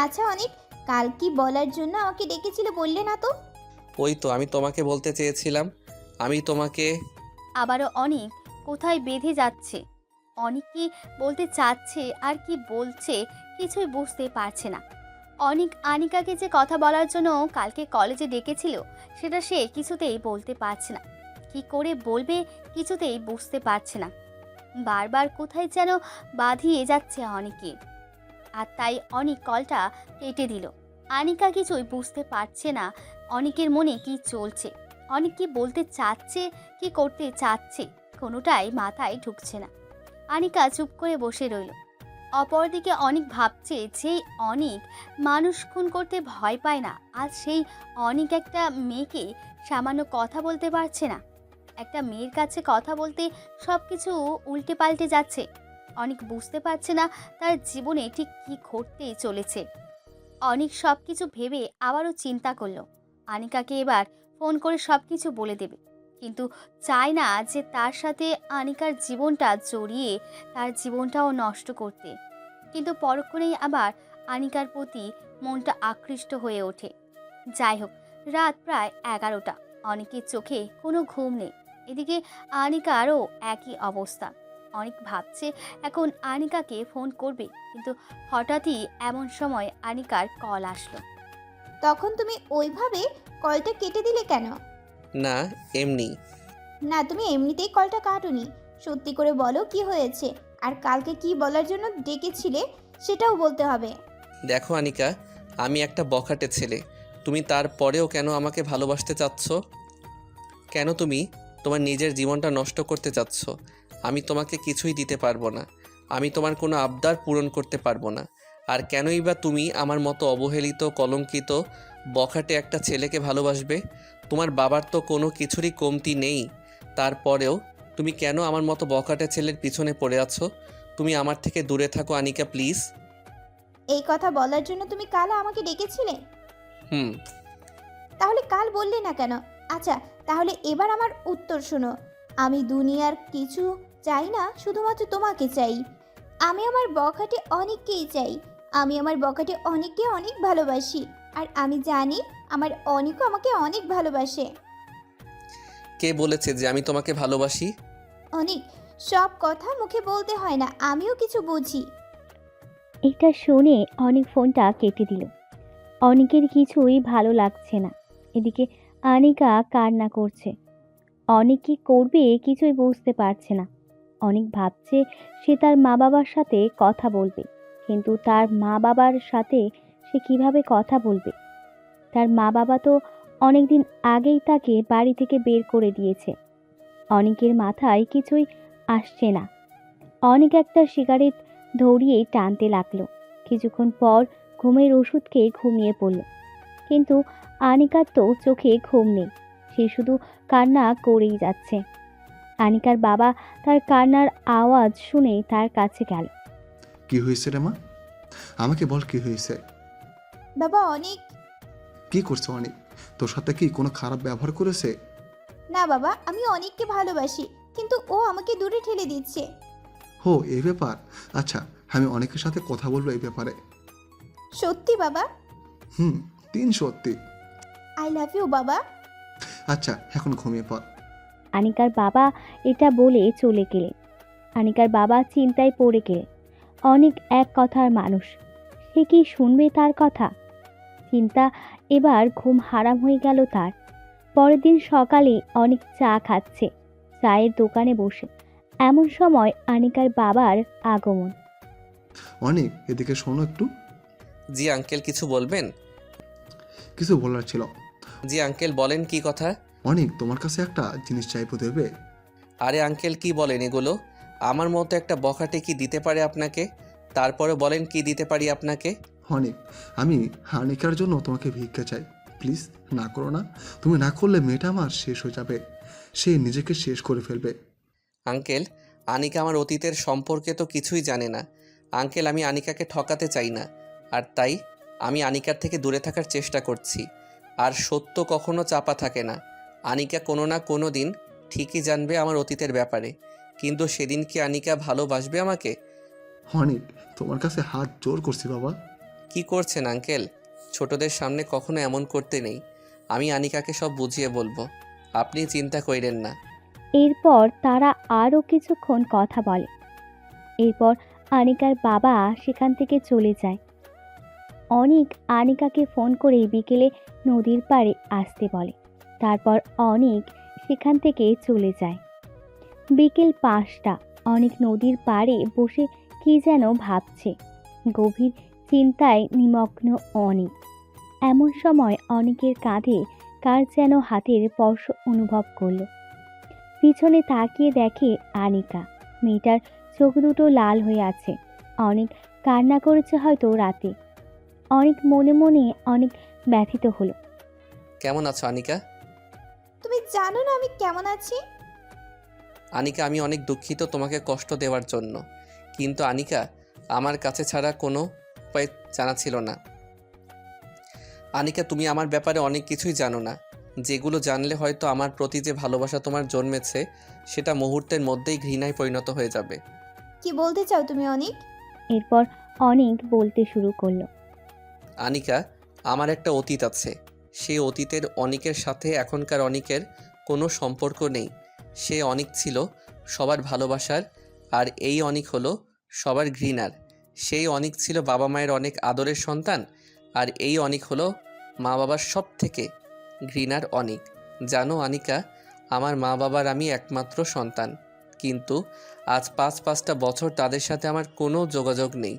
আচ্ছা অনেক, কাল কি বলার জন্য আমাকে ডেকেছিলে বললে না তো? ওই তো আমি তোমাকে বলতে চেয়েছিলাম, আমি তোমাকে। আবারও অনেক কোথায় বেঁধে যাচ্ছে। অনেক কি বলতে চাচ্ছে আর কি বলছে কিছুই বুঝতে পারছে না। অনেক আনিকাকে যে কথা বলার জন্য কালকে কলেজে ডেকেছিল সেটা সে কিছুতেই বলতে পারছে না। কি করে বলবে কিছুতেই বুঝতে পারছে না। বারবার কোথায় যেন বাঁধিয়ে যাচ্ছে অনেকে। আর তাই অনেক কলটা কেটে দিল। আনিকা কিছুই বুঝতে পারছে না অনেকের মনে কি চলছে, অনেক কি বলতে চাচ্ছে, কি করতে চাচ্ছে, কোনোটাই মাথায় ঢুকছে না। আনিকা চুপ করে বসে রইল। অপরদিকে অনেক ভাবছে যে অনেক মানুষ খুন করতে ভয় পায় না, আজ সেই অনেক একটা মেয়েকে সামান্য কথা বলতে পারছে না। একটা মেয়ের কাছে কথা বলতে সব কিছু উল্টে পাল্টে যাচ্ছে। অনেক বুঝতে পারছে না তার জীবনে ঠিক কী ঘটতে চলেছে। অনেক সব কিছু ভেবে আবারও চিন্তা করলো আনিকাকে এবার ফোন করে সব কিছু বলে দেবে, কিন্তু চায় না যে তার সাথে আনিকার জীবনটা জড়িয়ে তার জীবনটাও নষ্ট করতে। কিন্তু পরক্ষণেই আবার আনিকার প্রতি মনটা আকৃষ্ট হয়ে ওঠে। যাই হোক, রাত প্রায় 11টা। অনেকের চোখে কোনো ঘুম নেই। এদিকে আনিকারও একই অবস্থা। অনেক ভাবছে এখন আনিকাকে ফোন করবে, কিন্তু হঠাৎই এমন সময় আনিকার কল আসলো। তখন তুমি ওইভাবে কলটা কেটে দিলে কেন? না, এমনি। না, তুমি এমনিতেই কলটা কাটোনি। সত্যি করে বলো কি হয়েছে, আর কালকে কি বলার জন্য ডেকেছিলে সেটাও বলতে হবে। দেখো আনিকা, আমি একটা বখাটে ছেলে। তুমি তারপরেও কেন আমাকে ভালোবাসতে চাচ্ছ? কেন তুমি তোমার নিজের জীবনটা নষ্ট করতে চাচ্ছ? আমি তোমাকে কিছুই দিতে পারবো না। আমি তোমার কোনো আবদার পূরণ করতে পারবো না। আর কেনই বা তুমি আমার মতো অবহেলিত, কলঙ্কিত, বখাটে একটা ছেলেকে ভালোবাসবে? তোমার বাবার তো কোনো কিছুরই কমতি নেই। তারপরেও তুমি কেন আমার মতো বখাটে ছেলের পিছনে পড়ে আছো? তুমি আমার থেকে দূরে থাকো আনিকা, প্লিজ। এই কথা বলার জন্য তুমি কাল আমাকে ডেকেছিলে? হুম। তাহলে কাল বললে না কেন? আচ্ছা, তাহলে এবার আমার উত্তর শোনো। আমি দুনিয়ার কিছু চাই না, শুধুমাত্র তোমাকে চাই। আমি আমার বখাটে অনেককেই চাই। আমি আমার বখাটে অনেককে অনেক ভালোবাসি, আর আমি জানি আমার অনেকও আমাকে অনেক ভালোবাসে। কে বলেছে যে আমি তোমাকে ভালোবাসি? অনেক, সব কথা মুখে বলতে হয় না, আমিও কিছু বুঝি। এটা শুনে অনেক ফোনটা কেটে দিল। অনেকের কিছুই ভালো লাগছে না। এদিকে আনিকা কান্না করছে। অনেক কি করবে কিছুই বুঝতে পারছে না। অনেক ভাবছে সে তার মা বাবার সাথে কথা বলবে, কিন্তু তার মা বাবার সাথে সে কিভাবে কথা বলবে? তার মা বাবা তো অনেক দিন আগেই তাকে বাড়ি থেকে বের করে দিয়েছে। অনেকের মাথায় কিছুই আসছে না। অনেক একটা সিগারেট ধরিয়ে টানতে লাগলো। কিছুক্ষণ পর ঘুমের ওষুধ খেয়ে ঘুমিয়ে পড়ল। কিন্তু আনিকার তো চোখে ঘুম নেই, সে শুধু কান্না করেই যাচ্ছে। আনিকার বাবা তার কান্নার আওয়াজ শুনে তার কাছে গেল। কি হয়েছে রে মা? আমাকে বল কি হয়েছে। বাবা, অনেক। কি করছে অনেক? তোর সাথে কি কোনো খারাপ ব্যবহার করেছে? না বাবা, আমি অনেককে ভালোবাসি। কিন্তু ও আমাকে দূরে ঠেলে দিচ্ছে। হো, এই ব্যাপার। আচ্ছা, আমি অনেকের সাথে কথা বলবো এই ব্যাপারে। সত্যি বাবা? হুম, 3 সত্যি। আই লাভ ইউ বাবা। আচ্ছা, এখন ঘুমিয়ে পড়। আনিকার বাবা এটা বলে চলে গেলেন। আনিকার বাবা চিন্তায় পড়ে গেলেন। অনেক এক কথার মানুষ, সে কি শুনবে তার কথা? চিন্তা এবার ঘুম হারাম হয়ে গেল তার। পরের দিন সকালে অনেক চা খাচ্ছে চায়ের দোকানে বসে। এমন সময় আনিকার বাবার আগমন। অনেক, এদিকে শোনো একটু। জি আঙ্কেল, কিছু বলবেন? কিছু বলার ছিল। জি আঙ্কেল, বলেন কি কথা? অনেক, তোমার কাছে একটা জিনিস চাইবো, দেবে? আরে আঙ্কেল, কি বলেন এগুলো? আমার মতো একটা বখাটে কি দিতে পারে আপনাকে? তারপরে বলেন কি দিতে পারি আপনাকে। অনেক, আমি হানিকার জন্য তোমাকে ভিক্ষা চাই, প্লিজ না করো না। তুমি না করলে মেয়েটা আমার শেষ হয়ে যাবে, সে নিজেকে শেষ করে ফেলবে। আঙ্কেল, আনিকা আমার অতীতের সম্পর্কে তো কিছুই জানে না। আঙ্কেল, আমি আনিকাকে ঠকাতে চাই না, আর তাই আমি আনিকার থেকে দূরে থাকার চেষ্টা করছি। আর সত্য কখনো চাপা থাকে না। আনিকা কোনো না কোনো দিন ঠিকই জানবে আমার অতীতের ব্যাপারে, কিন্তু সেদিন কি আনিকা ভালোবাসবে আমাকে? অনেক, তোমার কাছে হাত জোর করছি বাবা। কি করছেন আঙ্কেল? ছোটদের সামনে কখনো এমন করতে নেই। আমি আনিকাকে সব বুঝিয়ে বলবো, আপনি চিন্তা কইরেন না। এরপর তারা আরও কিছুক্ষণ কথা বলে। এরপর আনিকার বাবা সেখান থেকে চলে যায়। অনিক আনিকাকে ফোন করে বিকেলে নদীর পাড়ে আসতে বলে। তারপর অনিক সেখান থেকে চলে যায়। বিকেল 5টা। অনিক নদীর পাড়ে বসে কি যেন ভাবছে। গভীর চিন্তায় নিমগ্ন অনিক। এমন সময় অনিকের কাঁধে কার যেন হাতের স্পর্শ অনুভব করলো। পিছনে তাকিয়ে দেখে আনিকা। মেয়েটার চোখ দুটো লাল হয়ে আছে। অনেক কান্না করেছে হয়তো রাতে। অনেক মনে মনে অনেক ব্যথিত হলো। কেমন আছো আনিকা? তুমি জানো না আমি কেমন আছি? আনিকা, আমি অনেক দুঃখিত তোমাকে কষ্ট দেওয়ার জন্য, কিন্তু আনিকা, আমার কাছে ছাড়া কোনো উপায় জানা ছিল না। আনিকা, তুমি আমার ব্যাপারে অনেক কিছুই জানো না, যেগুলো জানলে হয়তো আমার প্রতি যে ভালোবাসা তোমার জন্মেছে সেটা মুহূর্তের মধ্যেই ঘৃণায় পরিণত হয়ে যাবে। কি বলতে চাও তুমি অনিক? এরপর অনেক বলতে শুরু করলো। আনিকা, আমার একটা অতীত আছে। সেই অতীতের অনিকের সাথে এখনকার অনিকের কোনো সম্পর্ক নেই। সে অনিক ছিল সবার ভালোবাসার, আর এই অনিক হলো সবার ঘৃণার। সেই অনিক ছিল বাবা মায়ের অনেক আদরের সন্তান, আর এই অনিক হলো মা বাবার সব থেকে ঘৃণার অনিক। জানো আনিকা, আমার মা বাবার আমি একমাত্র সন্তান, কিন্তু আজ 5-5টা বছর তাদের সাথে আমার কোনো যোগাযোগ নেই।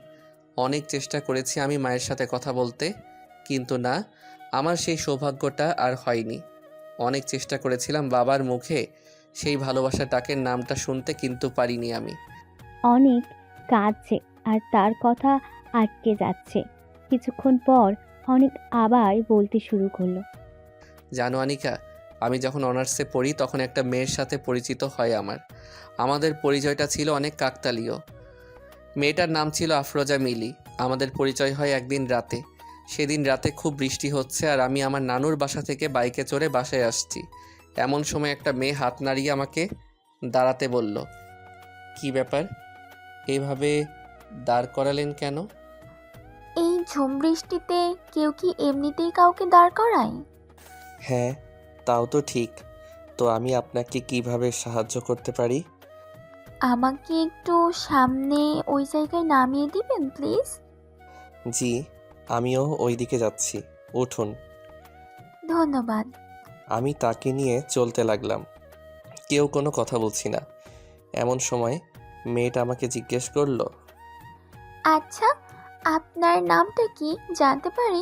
অনেক চেষ্টা করেছি আমি মায়ের সাথে কথা বলতে, কিন্তু না, আমার সেই সৌভাগ্যটা আর হয়নি। অনেক চেষ্টা করেছিলাম বাবার মুখে সেই ভালোবাসা ডাকের নামটা শুনতে, কিন্তু পারিনি আমি। অনেক কাঁদছে আর তার কথা আটকে যাচ্ছে। কিছুক্ষণ পর অনেক আবার বলতে শুরু করলো। জানো আনিকা, আমি যখন অনার্সে পড়ি তখন একটা মেয়ের সাথে পরিচিত হয় আমাদের পরিচয়টা ছিল অনেক কাকতালীয়। মেয়েটার নাম ছিল আফরোজা মিলি। আমাদের পরিচয় হয় একদিন রাতে। সেদিন রাতে খুব বৃষ্টি হচ্ছে, আর আমি আমার নানুর বাসা থেকে বাইকে চড়ে বাসায় আসছি। এমন সময় একটা মেয়ে হাত নাড়িয়ে আমাকে দাঁড়াতে বলল। কি ব্যাপার, এইভাবে দাঁড় করালেন কেন? এই ঝুম বৃষ্টিতে কেউ কি এমনিতেই কাউকে দাঁড় করায়? হ্যাঁ, তাও তো ঠিক। তো আমি আপনাকে কিভাবে সাহায্য করতে পারি? আমাকে একটু সামনে ওই জায়গায় নামিয়ে দিবেন প্লিজ? জি, আমিও ওই দিকে যাচ্ছি, উঠুন। ধন্যবাদ। আমি তাকে নিয়ে চলতে লাগলাম। কেউ কোনো কথা বলছি না। এমন সময় মেয়েটা আমাকে জিজ্ঞেস করলো, আচ্ছা, আপনার নামটা কি জানতে পারি?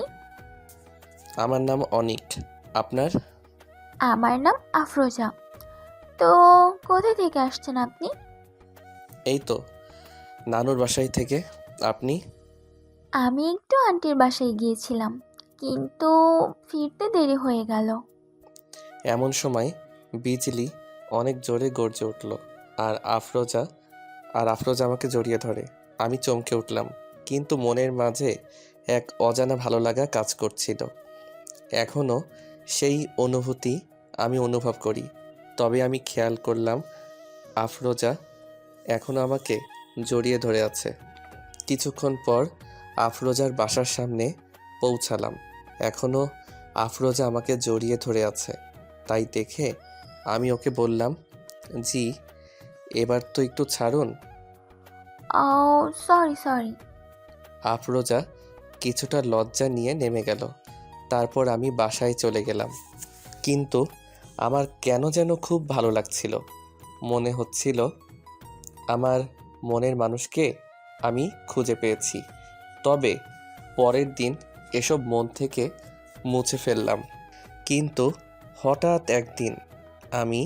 আমার নাম অনিক, আপনার? আমার নাম আফরোজা। তো কোথা থেকে আসছেন আপনি? এই তো নানুর বাসায় থেকে। আপনি? আমি একটু আন্টির বাসায় গিয়েছিলাম, কিন্তু ফিরতে দেরি হয়ে গেল। এমন সময় বিজলি অনেক জোরে গর্জে উঠল, আর আফরোজা আমাকে জড়িয়ে ধরে। আমি চমকে উঠলাম, কিন্তু মনের মাঝে এক অজানা ভালো লাগা কাজ করছিল। এখনও সেই অনুভূতি আমি অনুভব করি। তবে আমি খেয়াল করলাম আফরোজা এখনও আমাকে জড়িয়ে ধরে আছে। কিছুক্ষণ পর আফরোজার বাসার সামনে পৌঁছালাম। এখনও আফরোজা আমাকে জড়িয়ে ধরে আছে, তাই দেখে আমি ওকে বললাম, জি এবার তো একটু ছাড়ুন। ও সরি। আফরোজা কিছুটা লজ্জা নিয়ে নেমে গেল। তারপর আমি বাসায় চলে গেলাম, কিন্তু আমার কেন যেন খুব ভালো লাগছিল। মনে হচ্ছিল আমার মনের মানুষকে আমি খুঁজে পেয়েছি। তবে পরের দিন এসব মন থেকে মুছে ফেললাম। কিন্তু হঠাৎ একদিন আমি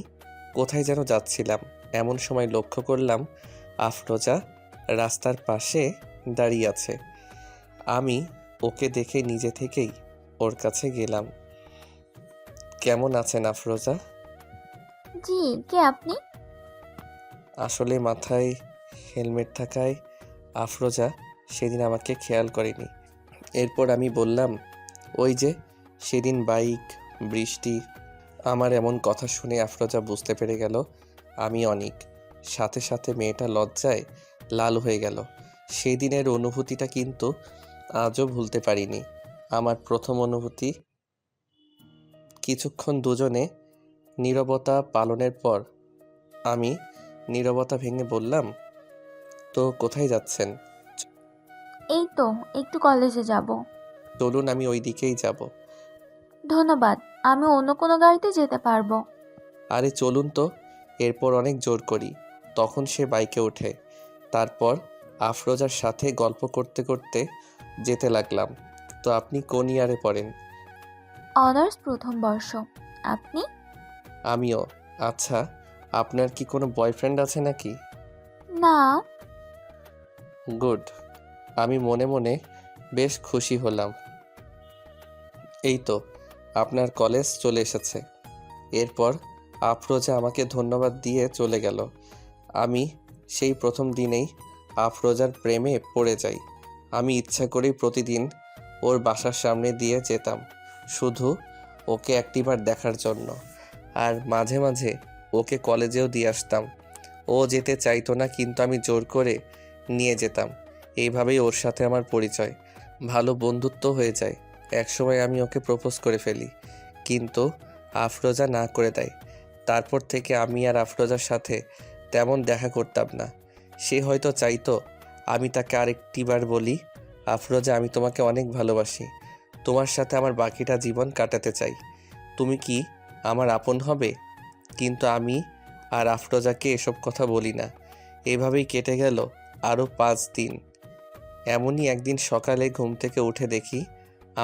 কোথায় যেন যাচ্ছিলাম, এমন সময় লক্ষ্য করলাম আফরোজা রাস্তার পাশে দাঁড়িয়ে আছে। আমি ওকে দেখে নিজে থেকেই ওর কাছে গেলাম। কেমন আছেন আফরোজা? জি, কে আপনি? আসলে মাথায় হেলমেট থাকায় আফরোজা সেদিন আমাকে খেয়াল করেনি। এরপর আমি বললাম, ওই যে সেদিন বাইক, বৃষ্টি। আমার এমন কথা শুনে আফরোজা বুঝতে পেরে গেল আমি অনিক। সাথে সাথে মেয়েটা লজ্জায় লাল হয়ে গেল। সেই দিনের অনুভূতিটা কিন্তু আজও ভুলতে পারিনি। আমার প্রথম অনুভূতি। কিছুক্ষণ দুজনে নীরবতা পালনের পর আমি নীরবতা ভেঙে বললাম, তো কোথায় যাচ্ছেন? এই তো একটু কলেজে যাব। চলুন আমি ওই দিকেই যাব। ধন্যবাদ, আমি অন্য কোনো গাড়িতে যেতে পারবো। আরে চলুন তো। এরপর অনেক জোর করি, তখন সে বাইকে ওঠে। তারপর আফরোজার সাথে গল্প করতে করতে যেতে লাগলাম। তো আপনি কোন ইয়ারে পড়েন? অনার্স প্রথম বর্ষ। আপনি? আমিও। আচ্ছা, আপনার কি কোনো বয়ফ্রেন্ড আছে নাকি? না। গুড। আমি মনে মনে বেশ খুশি হলাম। এই তো আপনার কলেজ চলে এসেছে। এরপর আফরোজা আমাকে ধন্যবাদ দিয়ে চলে গেল। আমি সেই প্রথম দিনেই আফরোজার প্রেমে পড়ে যাই। আমি ইচ্ছা করেই প্রতিদিন ওর বাসার সামনে দিয়ে যেতাম, শুধু ওকে একটিবার দেখার জন্য। আর মাঝে মাঝে ওকে কলেজেও দিয়ে আসতাম। ও যেতে চাইতো না, কিন্তু আমি জোর করে নিয়ে যেতাম। এইভাবেই ওর সাথে আমার পরিচয়, ভালো বন্ধুত্ব হয়ে যায়। একসময় আমি ওকে প্রপোজ করে ফেলি, কিন্তু আফরোজা না করে দেয়। তারপর থেকে আমি আর আফরোজার সাথে তেমন দেখা করতাম না। সে হয়তো চাইতো আমি তাকে আরেকটিবার বলি, আফরোজা আমি তোমাকে অনেক ভালোবাসি, তোমার সাথে আমার বাকিটা জীবন কাটাতে চাই, তুমি কি আমার আপন হবে? কিন্তু আমি আর আফরোজাকে এসব কথা বলি না। এভাবেই কেটে গেল আরও 5 দিন। এমনই একদিন সকালে ঘুম থেকে উঠে দেখি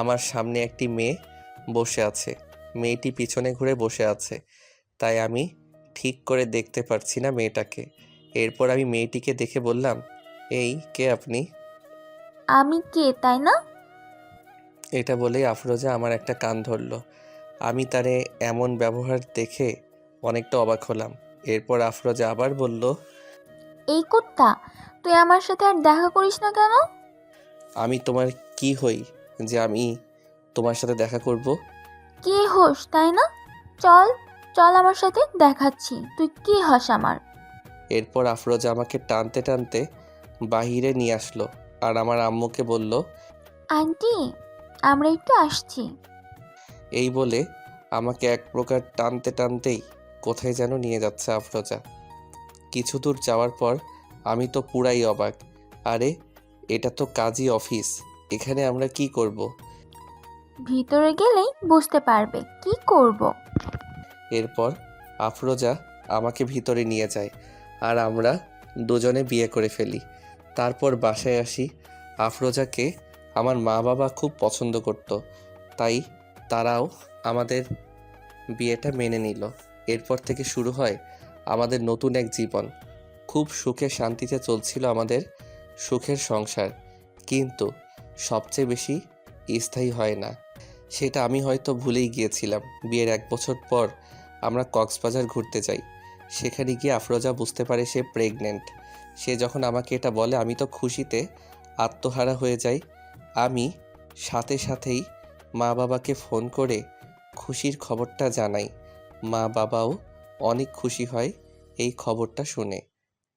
আমার সামনে একটি মেয়ে বসে আছে। মেয়েটি পিছনে ঘুরে বসে আছে, তাই আমি ঠিক করে দেখতে পারছি না মেয়েটাকে। এরপর আমি মেয়েটিকে দেখে বললাম, এই কে আপনি? আমি কে তাই না? এটা বলেই আফরোজা আমার একটা কান ধরলো। আমি তারে এমন ব্যবহার দেখে অনেকটা অবাক হলাম। এরপর আফরোজা আবার বলল, এই কুত্তা, তুই আমার সাথে আর দেখা করিস না কেন? আমি তোমার কি হই যে আমি তোমার সাথে দেখা করব? কে হোস তাই না? চল চল আমার সাথে, দেখাচ্ছি তুই কি হস আমার। এরপর আফরোজা আমাকে টানতে টানতে বাহিরে নিয়ে আসলো আর আমার আম্মুকে বলল, আন্টি আমরা একটু আসছি। এই বলে আমাকে এক প্রকার টানতে টানতেই কোথায় যেন নিয়ে যাচ্ছে আফরোজা। কিছু দূর যাওয়ার পর আমি তো পুরাই অবাক। আরে এটা তো কাজী অফিস, এখানে আমরা কি করব? ভিতরে গেলেই বুঝতে পারবে কি করব। এরপর আফরোজা আমাকে ভিতরে নিয়ে যায় আর আমরা দুজনে বিয়ে করে ফেলি। তারপর বাসায় আসি। আফরোজাকে আমার মা বাবা খুব পছন্দ করত, তাই তারাও আমাদের বিয়েটা মেনে নিল। এরপর থেকে শুরু হয় আমাদের নতুন এক জীবন। খুব সুখে শান্তিতে চলছিল আমাদের সুখের সংসার, কিন্তু সবচেয়ে বেশি স্থায়ী হয় না, সেটা আমি হয়তো ভুলেই গিয়েছিলাম। বিয়ের 1 বছর পর আমরা কক্সবাজার ঘুরতে যাই। সেখানে গিয়ে আফরোজা বুঝতে পারে সে প্রেগনেন্ট। সে যখন আমাকে এটা বলে আমি তো খুশিতে আত্মহারা হয়ে যাই। আমি সাথে সাথেই মা বাবাকে ফোন করে খুশির খবরটা জানাই। মা বাবাও অনেক খুশি হয়। এই খবরটা শুনে।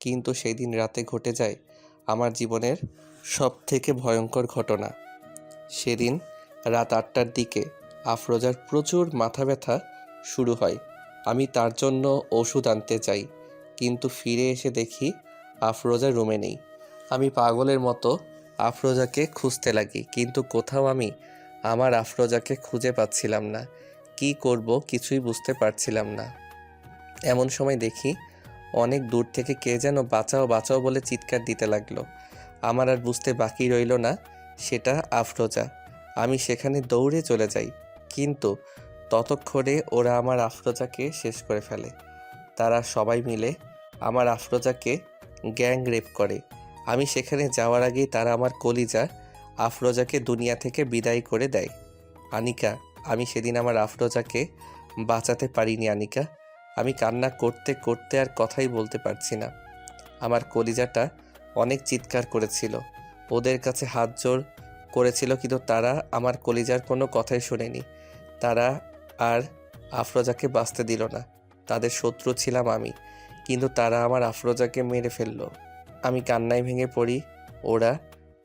কিন্তু সেই দিন রাতে ঘটে যায় আমার জীবনের সবথেকে ভয়ঙ্কর ঘটনা। সেদিন রাত 8টার দিকে আফরোজার প্রচুর মাথা ব্যথা শুরু হয়। আমি তার জন্য ওষুধ আনতে যাই, কিন্তু ফিরে এসে দেখি আফরোজা রুমে নেই। আমি পাগলের মতো আফরোজাকে খুঁজতে লাগি, কিন্তু কোথাও আমি আমার আফরোজাকে খুঁজে পাচ্ছিলাম না। কি করব কিছুই বুঝতে পারছিলাম না। এমন সময় দেখি অনেক দূর থেকে কে যেন বাঁচাও বাঁচাও বলে চিৎকার দিতে লাগলো। আমার আর বুঝতে বাকি রইল না সেটা আফরোজা। আমি সেখানে দৌড়ে চলে যাই, কিন্তু ততক্ষণে ওরা আমার আফরোজাকে শেষ করে ফেলে। তারা সবাই মিলে আমার আফরোজাকে গ্যাং রেপ করে। আমি সেখানে যাওয়ার আগেই তারা আমার কলিজা আফরোজাকে দুনিয়া থেকে বিদায় করে দেয়। আনিকা, আমি সেদিন আমার আফরোজাকে বাঁচাতে পারিনি আনিকা। আমি কান্না করতে করতে আর কথাই বলতে পারছি না। আমার কলিজাটা অনেক চিৎকার করেছিল, ওদের কাছে হাত জোর করেছিল, কিন্তু তারা আমার কলিজার কোনো কথাই শোনেনি। তারা আর আফরোজাকে বাঁচতে দিল না। তাদের শত্রু ছিলাম আমি, কিন্তু তারা আমার আফরোজাকে মেরে ফেললো। আমি কান্নায় ভেঙে পড়ি।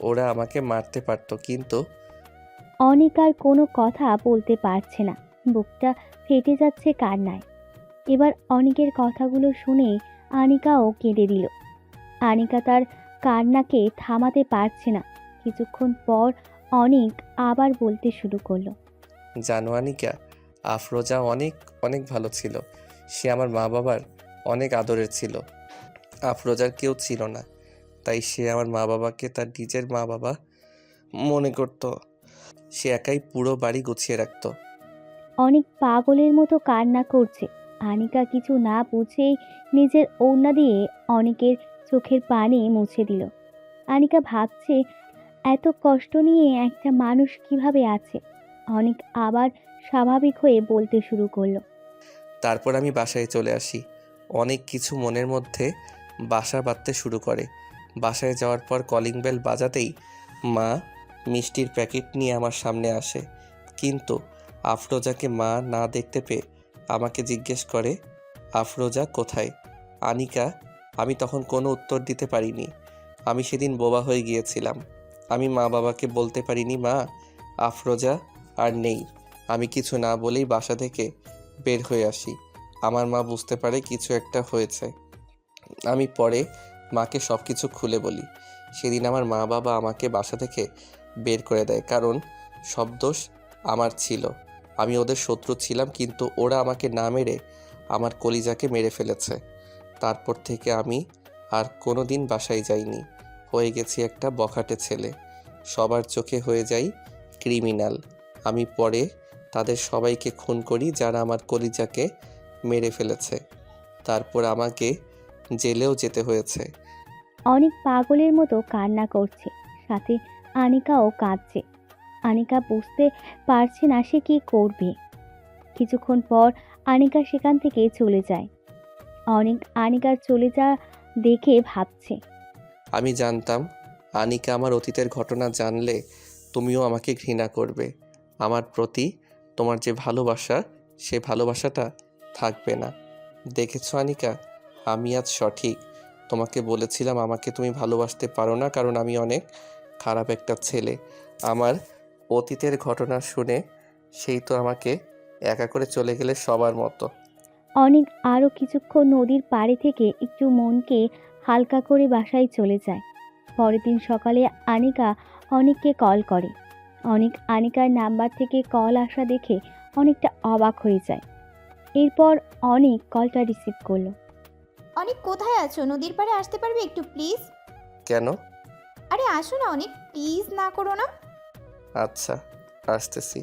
ওরা আমাকে মারতে পারতো, কিন্তু অনিক আর কোনো কথা বলতে পারছে না, বুকটা ফেটে যাচ্ছে কান্নায়। এবার অনিকের কথাগুলো শুনে আনিকাও কেঁদে দিল। আনিকা তার কান্নাকে থামাতে পারছে না। কিছুক্ষণ পর অনিক আবার বলতে শুরু করলো। জানো আনিকা, আফরোজা অনেক অনেক ভালো ছিল। সে আমার মা বাবার অনেক আদরের ছিল। আফরোজার কেউ ছিল না, তাই সে আমার মা বাবাকে তার নিজের মা বাবা মনে করত। সে একাই পুরো বাড়ি গুছিয়ে রাখত। অনেক পাগলের মতো কান্না করছে। আনিকা কিছু না বুঝেই নিজের ওড়না দিয়ে অনেকের চোখের পানি মুছে দিল। আনিকা ভাবছে এত কষ্ট নিয়ে একটা মানুষ কিভাবে আছে। অনেক আবার স্বাভাবিক হয়ে বলতে শুরু করলো। তারপর আমি বাসায় চলে আসি। অনেক কিছু মনের মধ্যে বাসা বাঁধতে শুরু করে। বাসায় যাওয়ার পর কলিং বেল বাজাতেই মা মিষ্টির প্যাকেট নিয়ে আমার সামনে আসে, কিন্তু আফরোজাকে মা না দেখতে পেয়ে আমাকে জিজ্ঞেস করে, আফরোজা কোথায়? আনিকা, আমি তখন কোনো উত্তর দিতে পারিনি। আমি সেদিন বোবা হয়ে গিয়েছিলাম। আমি মা বাবাকে বলতে পারিনি মা আফরোজা আর নেই। আমি কিছু না বলেই বাসা থেকে বের হয়ে আসি। আমার মা বুঝতে পারে কিছু একটা হয়েছে। আমি পরে মাকে সব কিছু খুলে বলি। সেদিন আমার মা বাবা আমাকে বাসা থেকে বের করে দেয়, কারণ সব দোষ আমার ছিল। আমি ওদের শত্রু ছিলাম, কিন্তু ওরা আমাকে না মেরে আমার কলিজাকে মেরে ফেলেছে। তারপর থেকে আমি আর কোনো দিন বাসায় যাইনি। হয়ে গেছি একটা বখাটে ছেলে। সবার চোখে হয়ে যাই ক্রিমিনাল। আমি পরে তাদের সবাইকে খুন করি যারা আমার কলিজাকে মেরে ফেলেছে। তারপর আমাকে জেলেও যেতে হয়েছে। অনেক পাগলের মতো কান্না করছে, সাথে আনিকাও কাঁদছে। আনিকা বুঝতে পারছে না সে কি করবে। কিছুক্ষণ পর আনিকা সেখান থেকে চলে যায়। অনেক আনিকার চলে যাওয়া দেখে ভাবছে, আমি জানতাম আনিকা আমার অতীতের ঘটনা জানলে তুমিও আমাকে ঘৃণা করবে। আমার প্রতি তোমার যে ভালোবাসা, সে ভালোবাসাটা থাকবে না। দেখেছো আনিকা, আমি আজ সঠিক। তোমাকে বলেছিলাম আমাকে তুমি ভালোবাসতে পারো না, কারণ আমি অনেক খারাপ একটা ছেলে। আমার অতীতের ঘটনা শুনে সেই তো আমাকে একা করে চলে গেলে সবার মতো। অনেক আরও কিছুক্ষণ নদীর পাড়ে থেকে একটু মনকে হালকা করে বাসায় চলে যায়। পরের দিন সকালে আনিকা অনেককে কল করে। অনেক আনিকার নাম্বার থেকে কল আসা দেখে অনেকটা অবাক হয়ে যায়। এরপর অনেক কলটা রিসিভ করলো। অনেক কোথায় আছো? নদীর পাড়ে আসতে পারবে একটু প্লিজ? কেন? আরে আসো না অনেক, প্লিজ না করো না। আচ্ছা, আসতেছি।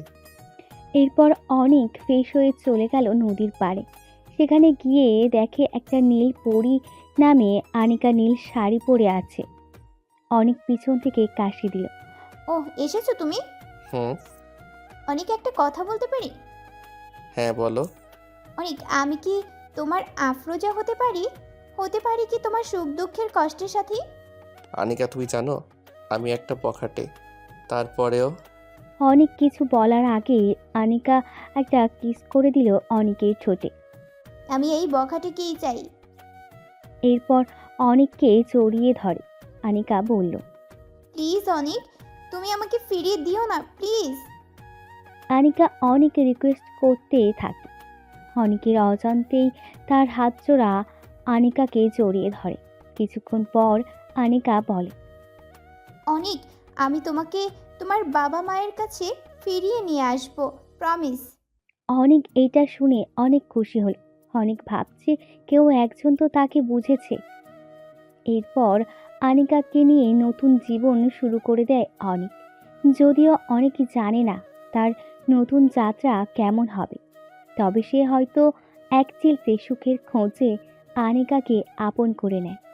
এরপর অনেক ফ্রেশ হয়ে চলে গেল নদীর পাড়ে। সেখানে গিয়ে দেখে একটা নীল পরী নামে আনিকা নীল শাড়ি পরে আছে। অনেক পিছন থেকে কাশি দিল। ওহ, এসেছো তুমি? হুম। অনেক একটা কথা বলতে পারি? হ্যাঁ বলো। অনেক, আমি কি তোমার আফরোজা হতে পারি? হতে পারি কি তোমার সুখ দুঃখের কষ্টের সাথী? আনিকা, তুমি জানো আমি একটা বখাটে। তারপরেও অনেক কিছু বলার আগে আনিকা একটা কিস করে দিল অনেকের ঠোঁটে। আমি এই বখাটেকেই চাই। এরপর অনিককে জড়িয়ে ধরে। আনিকা বলল, প্লিজ অনিক, তুমি আমাকে ফিরিয়ে দিও না প্লিজ। আনিকা অনেক রিকোয়েস্ট করতে থাকে। অনেকের অজান্তেই তার হাত জোড়া আনিকাকে জড়িয়ে ধরে। কিছুক্ষণ পর আনিকা বলে, অনিক, আমি তোমাকে তোমার বাবা মায়ের কাছে ফিরিয়ে নিয়ে আসবো, প্রমিস। অনেক এটা শুনে অনেক খুশি হলো। অনেক ভাবছে কেউ একজন তো তাকে বুঝেছে। এরপর আনিকাকে নিয়ে নতুন জীবন শুরু করে দেয় অনেক। যদিও অনেক জানে না তার নতুন যাত্রা কেমন হবে, তবে সে হয়তো এক চিলতে সুখের খোঁজে আনিকাকে আপন করে নেয়।